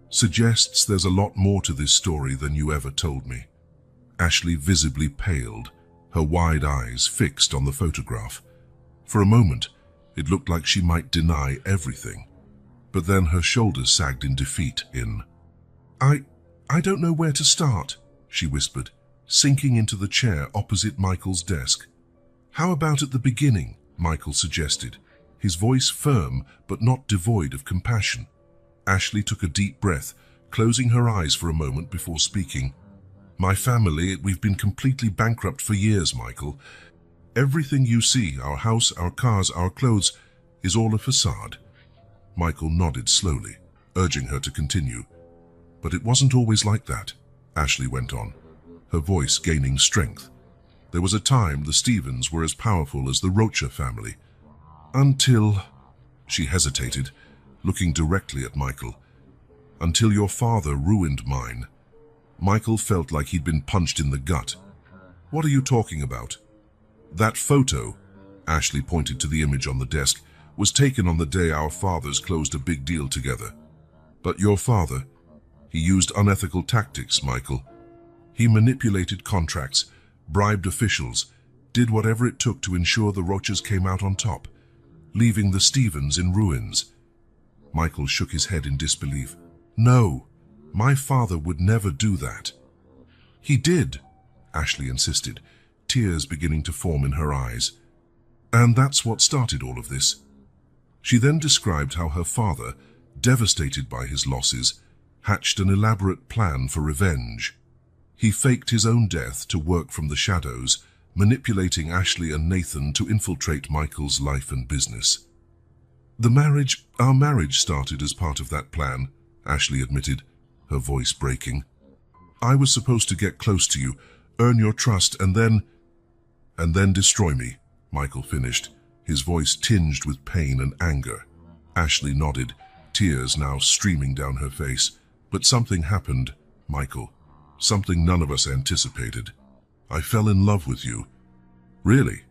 "suggests there's a lot more to this story than you ever told me." Ashley visibly paled, her wide eyes fixed on the photograph. For a moment, it looked like she might deny everything, but then her shoulders sagged in defeat. I don't know where to start," she whispered, sinking into the chair opposite Michael's desk. "How about at the beginning?" Michael suggested, his voice firm but not devoid of compassion. Ashley took a deep breath, closing her eyes for a moment before speaking. "My family, we've been completely bankrupt for years, Michael. Everything you see, our house, our cars, our clothes, is all a facade." Michael nodded slowly, urging her to continue. "But it wasn't always like that," Ashley went on, her voice gaining strength. "There was a time the Stevens were as powerful as the Rocha family. Until..." She hesitated, looking directly at Michael. "Until your father ruined mine." Michael felt like he'd been punched in the gut. "What are you talking about?" "That photo," Ashley pointed to the image on the desk, "was taken on the day our fathers closed a big deal together. But your father, he used unethical tactics, Michael. He manipulated contracts, bribed officials, did whatever it took to ensure the Rochas came out on top, leaving the Stevens in ruins." Michael shook his head in disbelief. "No, my father would never do that." "He did," Ashley insisted, tears beginning to form in her eyes. "And that's what started all of this." She then described how her father, devastated by his losses, hatched an elaborate plan for revenge. He faked his own death to work from the shadows, manipulating Ashley and Nathan to infiltrate Michael's life and business. Our marriage started as part of that plan," Ashley admitted, her voice breaking. "I was supposed to get close to you, earn your trust, and then destroy me," Michael finished, his voice tinged with pain and anger. Ashley nodded, tears now streaming down her face. "But something happened, Michael. Something none of us anticipated. I fell in love with you." "Really?"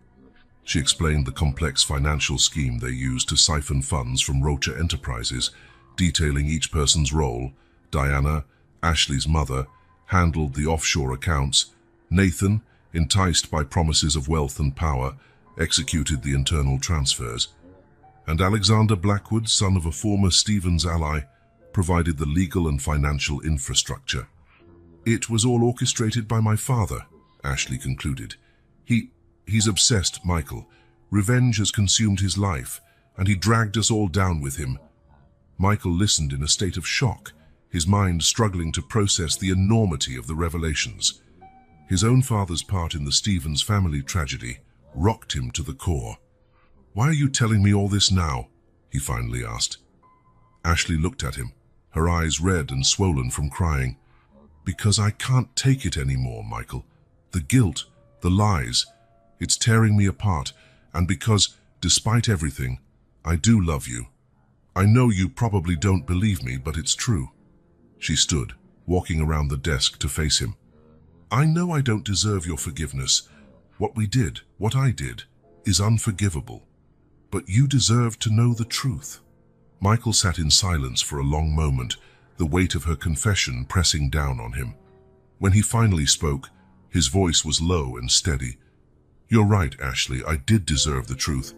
She explained the complex financial scheme they used to siphon funds from Rocha Enterprises, detailing each person's role. Diana, Ashley's mother, handled the offshore accounts. Nathan, enticed by promises of wealth and power, executed the internal transfers. And Alexander Blackwood, son of a former Stevens ally, provided the legal and financial infrastructure. "It was all orchestrated by my father," Ashley concluded. He's obsessed, Michael. Revenge has consumed his life, and he dragged us all down with him." Michael listened in a state of shock, his mind struggling to process the enormity of the revelations. His own father's part in the Stevens family tragedy rocked him to the core. "Why are you telling me all this now?" he finally asked. Ashley looked at him, her eyes red and swollen from crying. "Because I can't take it anymore, Michael. The guilt, the lies, it's tearing me apart, and because, despite everything, I do love you. I know you probably don't believe me, but it's true." She stood, walking around the desk to face him. "I know I don't deserve your forgiveness. What we did, what I did, is unforgivable. but you deserve to know the truth." Michael sat in silence for a long moment, the weight of her confession pressing down on him. When he finally spoke, his voice was low and steady. "You're right, Ashley, I did deserve the truth.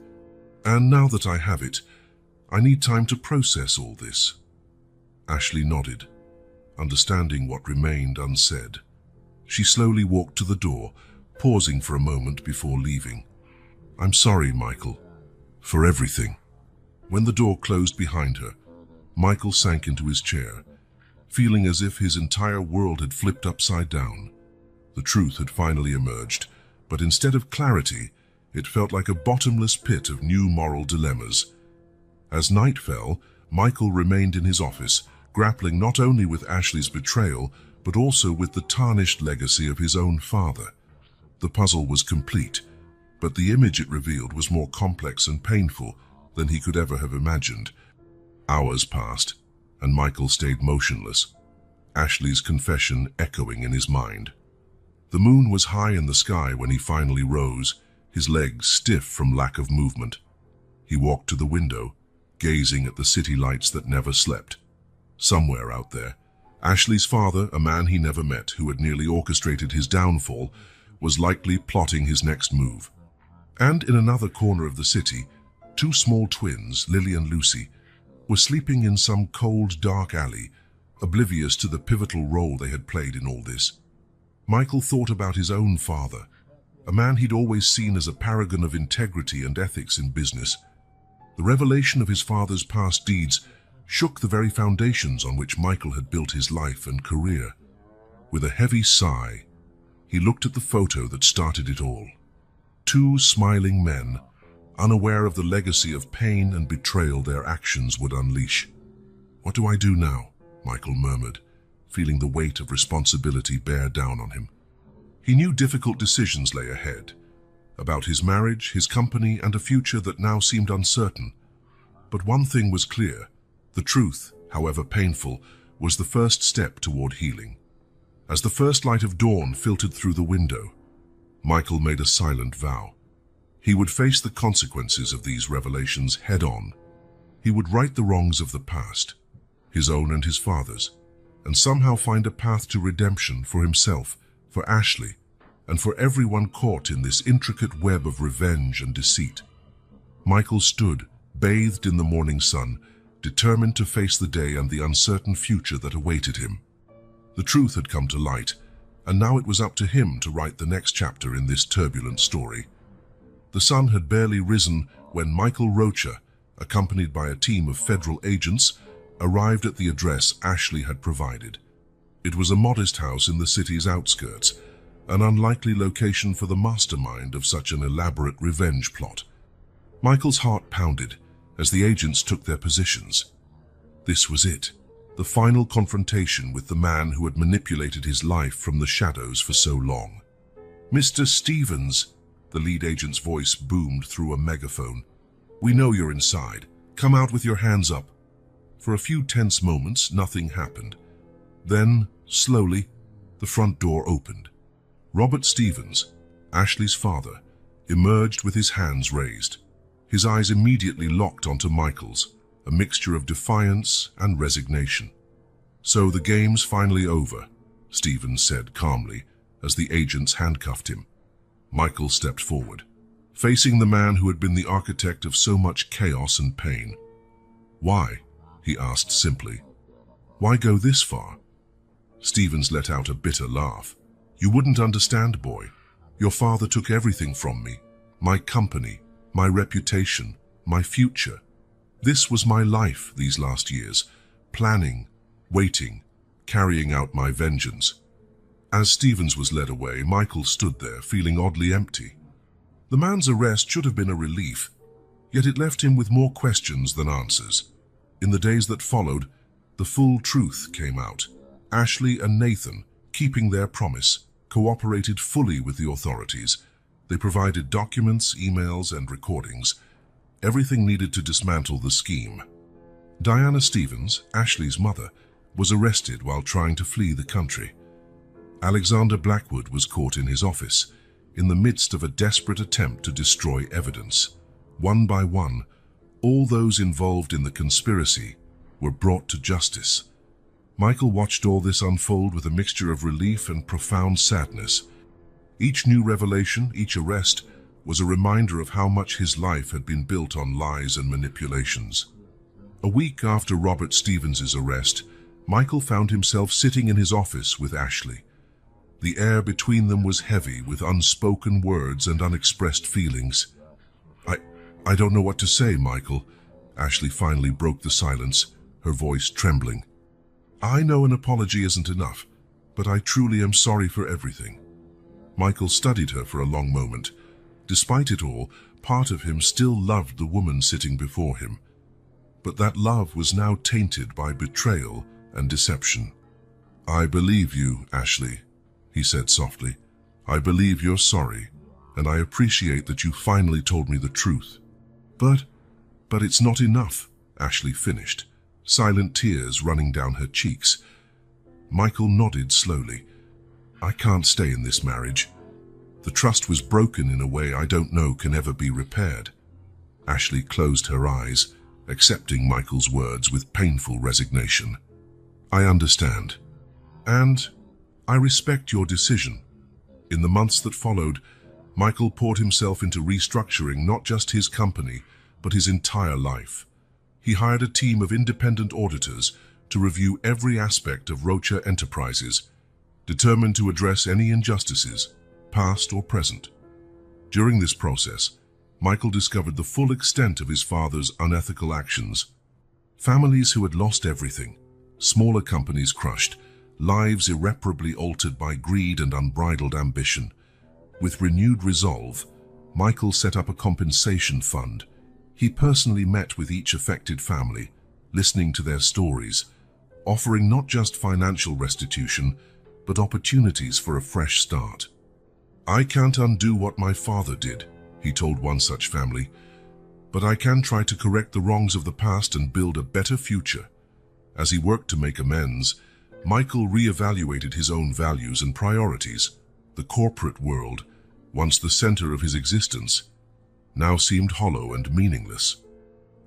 And now that I have it, I need time to process all this." Ashley nodded, understanding what remained unsaid. She slowly walked to the door, pausing for a moment before leaving. "I'm sorry, Michael, for everything." When the door closed behind her, Michael sank into his chair, feeling as if his entire world had flipped upside down. The truth had finally emerged, but instead of clarity, it felt like a bottomless pit of new moral dilemmas. As night fell, Michael remained in his office, grappling not only with Ashley's betrayal, but also with the tarnished legacy of his own father. The puzzle was complete, but the image it revealed was more complex and painful than he could ever have imagined. Hours passed, and Michael stayed motionless, Ashley's confession echoing in his mind. The moon was high in the sky when he finally rose, his legs stiff from lack of movement. He walked to the window, gazing at the city lights that never slept. Somewhere out there, Ashley's father, a man he never met who had nearly orchestrated his downfall, was likely plotting his next move. And in another corner of the city, two small twins, Lily and Lucy, were sleeping in some cold, dark alley, oblivious to the pivotal role they had played in all this. Michael thought about his own father, a man he'd always seen as a paragon of integrity and ethics in business. The revelation of his father's past deeds shook the very foundations on which Michael had built his life and career. With a heavy sigh, he looked at the photo that started it all. Two smiling men, unaware of the legacy of pain and betrayal their actions would unleash. "What do I do now?" Michael murmured, feeling the weight of responsibility bear down on him. He knew difficult decisions lay ahead, about his marriage, his company, and a future that now seemed uncertain. But one thing was clear: the truth, however painful, was the first step toward healing. As the first light of dawn filtered through the window, Michael made a silent vow. He would face the consequences of these revelations head-on. He would right the wrongs of the past, his own and his father's, and somehow find a path to redemption for himself, for Ashley, and for everyone caught in this intricate web of revenge and deceit. Michael stood, bathed in the morning sun, determined to face the day and the uncertain future that awaited him. The truth had come to light, and now it was up to him to write the next chapter in this turbulent story. The sun had barely risen when Michael Rocha, accompanied by a team of federal agents, arrived at the address Ashley had provided. It was a modest house in the city's outskirts, an unlikely location for the mastermind of such an elaborate revenge plot. Michael's heart pounded as the agents took their positions. This was it, the final confrontation with the man who had manipulated his life from the shadows for so long. "Mr. Stevens," the lead agent's voice boomed through a megaphone. "We know you're inside. Come out with your hands up." For a few tense moments, nothing happened. Then, slowly, the front door opened. Robert Stevens, Ashley's father, emerged with his hands raised. His eyes immediately locked onto Michael's, a mixture of defiance and resignation. "So the game's finally over," Stevens said calmly as the agents handcuffed him. Michael stepped forward, facing the man who had been the architect of so much chaos and pain. "Why?" he asked simply. "Why go this far?" Stevens let out a bitter laugh. "You wouldn't understand, boy. Your father took everything from me. My company, my reputation, my future. This was my life these last years, planning, waiting, carrying out my vengeance." As Stevens was led away, Michael stood there, feeling oddly empty. The man's arrest should have been a relief, yet it left him with more questions than answers. In the days that followed, the full truth came out. Ashley and Nathan, keeping their promise, cooperated fully with the authorities. They provided documents, emails, and recordings, everything needed to dismantle the scheme. Diana Stevens, Ashley's mother, was arrested while trying to flee the country. Alexander Blackwood was caught in his office, in the midst of a desperate attempt to destroy evidence. One by one, all those involved in the conspiracy were brought to justice. Michael watched all this unfold with a mixture of relief and profound sadness. Each new revelation, each arrest, was a reminder of how much his life had been built on lies and manipulations. A week after Robert Stevens's arrest, Michael found himself sitting in his office with Ashley. The air between them was heavy with unspoken words and unexpressed feelings. I don't know what to say, Michael. Ashley finally broke the silence, her voice trembling. I know an apology isn't enough, but I truly am sorry for everything. Michael studied her for a long moment. Despite it all, part of him still loved the woman sitting before him. But that love was now tainted by betrayal and deception. I believe you, Ashley, he said softly. I believe you're sorry, and I appreciate that you finally told me the truth. But it's not enough, Ashley finished, silent tears running down her cheeks. Michael nodded slowly. I can't stay in this marriage. The trust was broken in a way I don't know can ever be repaired. Ashley closed her eyes, accepting Michael's words with painful resignation. I understand. And I respect your decision. In the months that followed, Michael poured himself into restructuring not just his company, but his entire life. He hired a team of independent auditors to review every aspect of Rocha Enterprises, determined to address any injustices, past or present. During this process, Michael discovered the full extent of his father's unethical actions. Families who had lost everything, smaller companies crushed, lives irreparably altered by greed and unbridled ambition. With renewed resolve, Michael set up a compensation fund. He personally met with each affected family, listening to their stories, offering not just financial restitution, but opportunities for a fresh start. I can't undo what my father did, he told one such family, but I can try to correct the wrongs of the past and build a better future. As he worked to make amends, Michael reevaluated his own values and priorities. The corporate world, once the center of his existence, now seemed hollow and meaningless.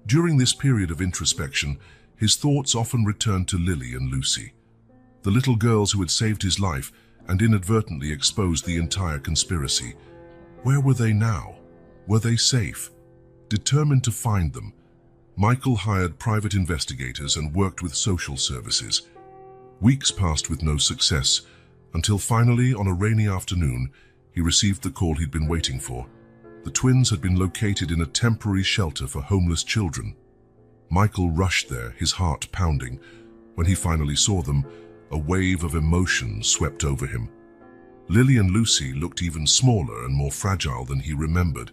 During this period of introspection, his thoughts often returned to Lily and Lucy, the little girls who had saved his life and inadvertently exposed the entire conspiracy. Where were they now? Were they safe? Determined to find them, Michael hired private investigators and worked with social services. Weeks passed with no success, until finally, on a rainy afternoon, he received the call he'd been waiting for. The twins had been located in a temporary shelter for homeless children. Michael rushed there, his heart pounding. When he finally saw them, a wave of emotion swept over him. Lily and Lucy looked even smaller and more fragile than he remembered,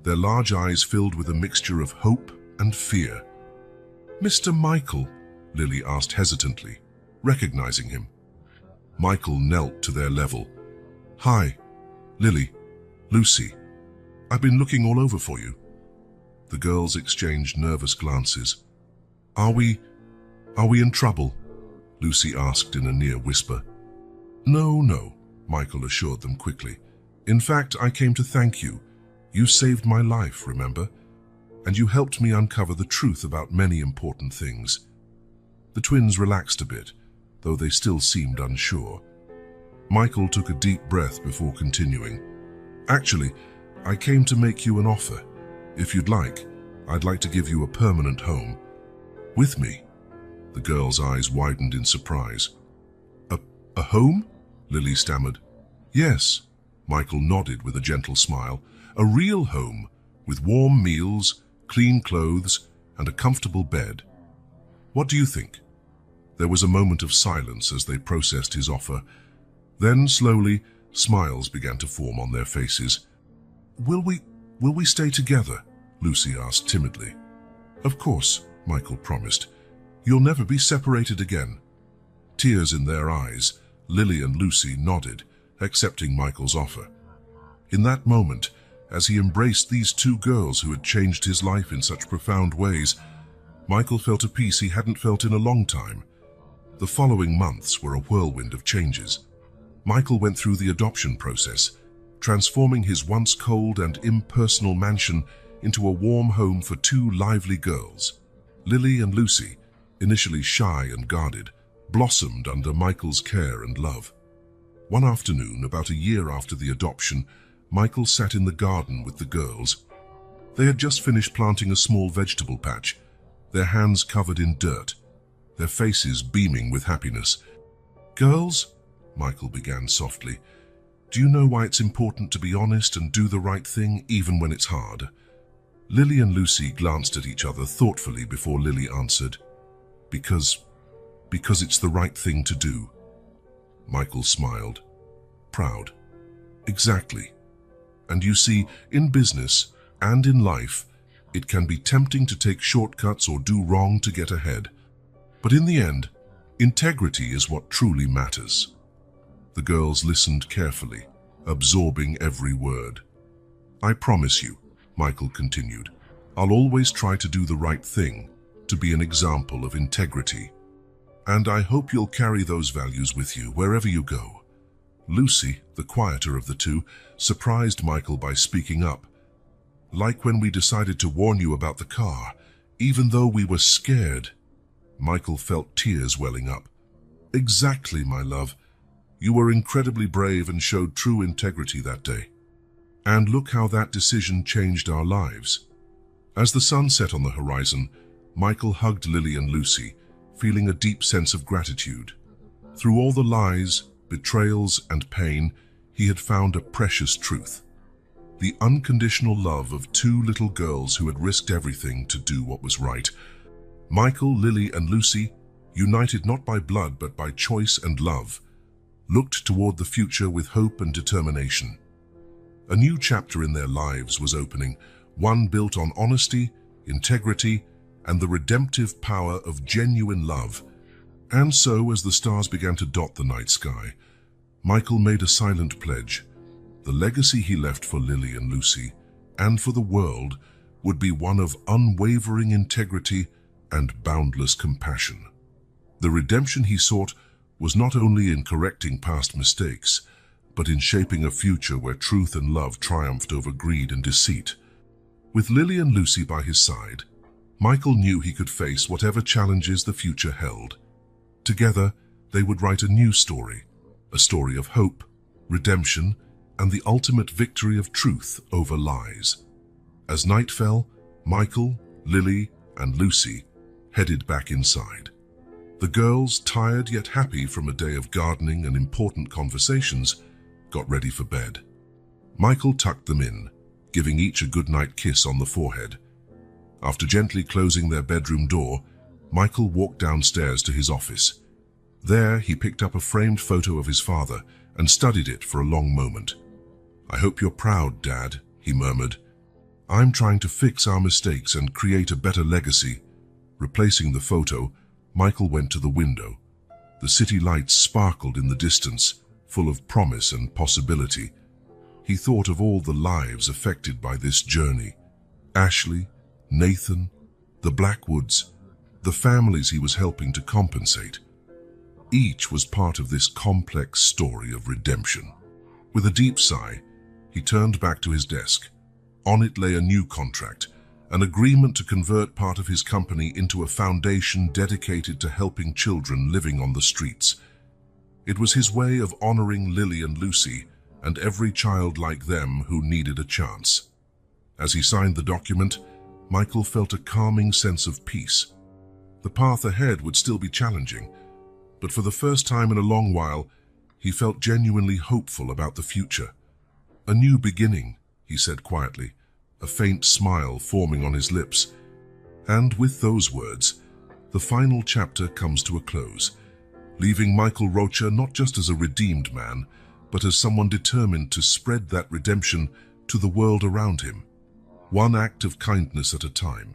their large eyes filled with a mixture of hope and fear. "Mr. Michael?" Lily asked hesitantly, recognizing him. Michael knelt to their level. "Hi, Lily, Lucy. I've been looking all over for you." The girls exchanged nervous glances. Are we in trouble?" Lucy asked in a near whisper. No, Michael assured them quickly. "In fact, I came to thank you. You saved my life, remember? And you helped me uncover the truth about many important things." The twins relaxed a bit, though they still seemed unsure. Michael took a deep breath before continuing. "Actually, I came to make you an offer. If you'd like, I'd like to give you a permanent home. With me." The girl's eyes widened in surprise. A home?" Lily stammered. "Yes," Michael nodded with a gentle smile. "A real home, with warm meals, clean clothes, and a comfortable bed. What do you think?" There was a moment of silence as they processed his offer. Then, slowly, smiles began to form on their faces. Will we stay together?" Lucy asked timidly. "Of course," Michael promised. "You'll never be separated again." Tears in their eyes, Lily and Lucy nodded, accepting Michael's offer. In that moment, as he embraced these two girls who had changed his life in such profound ways, Michael felt a peace he hadn't felt in a long time. The following months were a whirlwind of changes. Michael went through the adoption process, transforming his once cold and impersonal mansion into a warm home for two lively girls. Lily and Lucy, initially shy and guarded, blossomed under Michael's care and love. One afternoon, about a year after the adoption, Michael sat in the garden with the girls. They had just finished planting a small vegetable patch, their hands covered in dirt, their faces beaming with happiness. "Girls," Michael began softly, "do you know why it's important to be honest and do the right thing even when it's hard?" Lily and Lucy glanced at each other thoughtfully before Lily answered, Because it's the right thing to do." Michael smiled, proud. "Exactly. And you see, in business and in life, it can be tempting to take shortcuts or do wrong to get ahead. But in the end, integrity is what truly matters." The girls listened carefully, absorbing every word. "I promise you," Michael continued, "I'll always try to do the right thing, to be an example of integrity. And I hope you'll carry those values with you wherever you go." Lucy, the quieter of the two, surprised Michael by speaking up. "Like when we decided to warn you about the car, even though we were scared." Michael felt tears welling up. "Exactly, my love. You were incredibly brave and showed true integrity that day. And look how that decision changed our lives." As the sun set on the horizon, Michael hugged Lily and Lucy, feeling a deep sense of gratitude. Through all the lies, betrayals, and pain, he had found a precious truth: the unconditional love of two little girls who had risked everything to do what was right. Michael, Lily, and Lucy, united not by blood but by choice and love, looked toward the future with hope and determination. A new chapter in their lives was opening, one built on honesty, integrity, and the redemptive power of genuine love. And so, as the stars began to dot the night sky, Michael made a silent pledge. The legacy he left for Lily and Lucy, and for the world, would be one of unwavering integrity and boundless compassion. The redemption he sought was not only in correcting past mistakes, but in shaping a future where truth and love triumphed over greed and deceit. With Lily and Lucy by his side, Michael knew he could face whatever challenges the future held. Together, they would write a new story, a story of hope, redemption, and the ultimate victory of truth over lies. As night fell, Michael, Lily, and Lucy headed back inside. The girls, tired yet happy from a day of gardening and important conversations, got ready for bed. Michael tucked them in, giving each a goodnight kiss on the forehead. After gently closing their bedroom door, Michael walked downstairs to his office. There, he picked up a framed photo of his father and studied it for a long moment. "I hope you're proud, Dad," he murmured. "I'm trying to fix our mistakes and create a better legacy." Replacing the photo, Michael went to the window. The city lights sparkled in the distance, full of promise and possibility. He thought of all the lives affected by this journey: Ashley, Nathan, the Blackwoods, the families he was helping to compensate. Each was part of this complex story of redemption. With a deep sigh, he turned back to his desk. On it lay a new contract, an agreement to convert part of his company into a foundation dedicated to helping children living on the streets. It was his way of honoring Lily and Lucy and every child like them who needed a chance. As he signed the document, Michael felt a calming sense of peace. The path ahead would still be challenging, but for the first time in a long while, he felt genuinely hopeful about the future. "A new beginning," he said quietly, a faint smile forming on his lips. And with those words, the final chapter comes to a close, leaving Michael Rocha not just as a redeemed man, but as someone determined to spread that redemption to the world around him, one act of kindness at a time.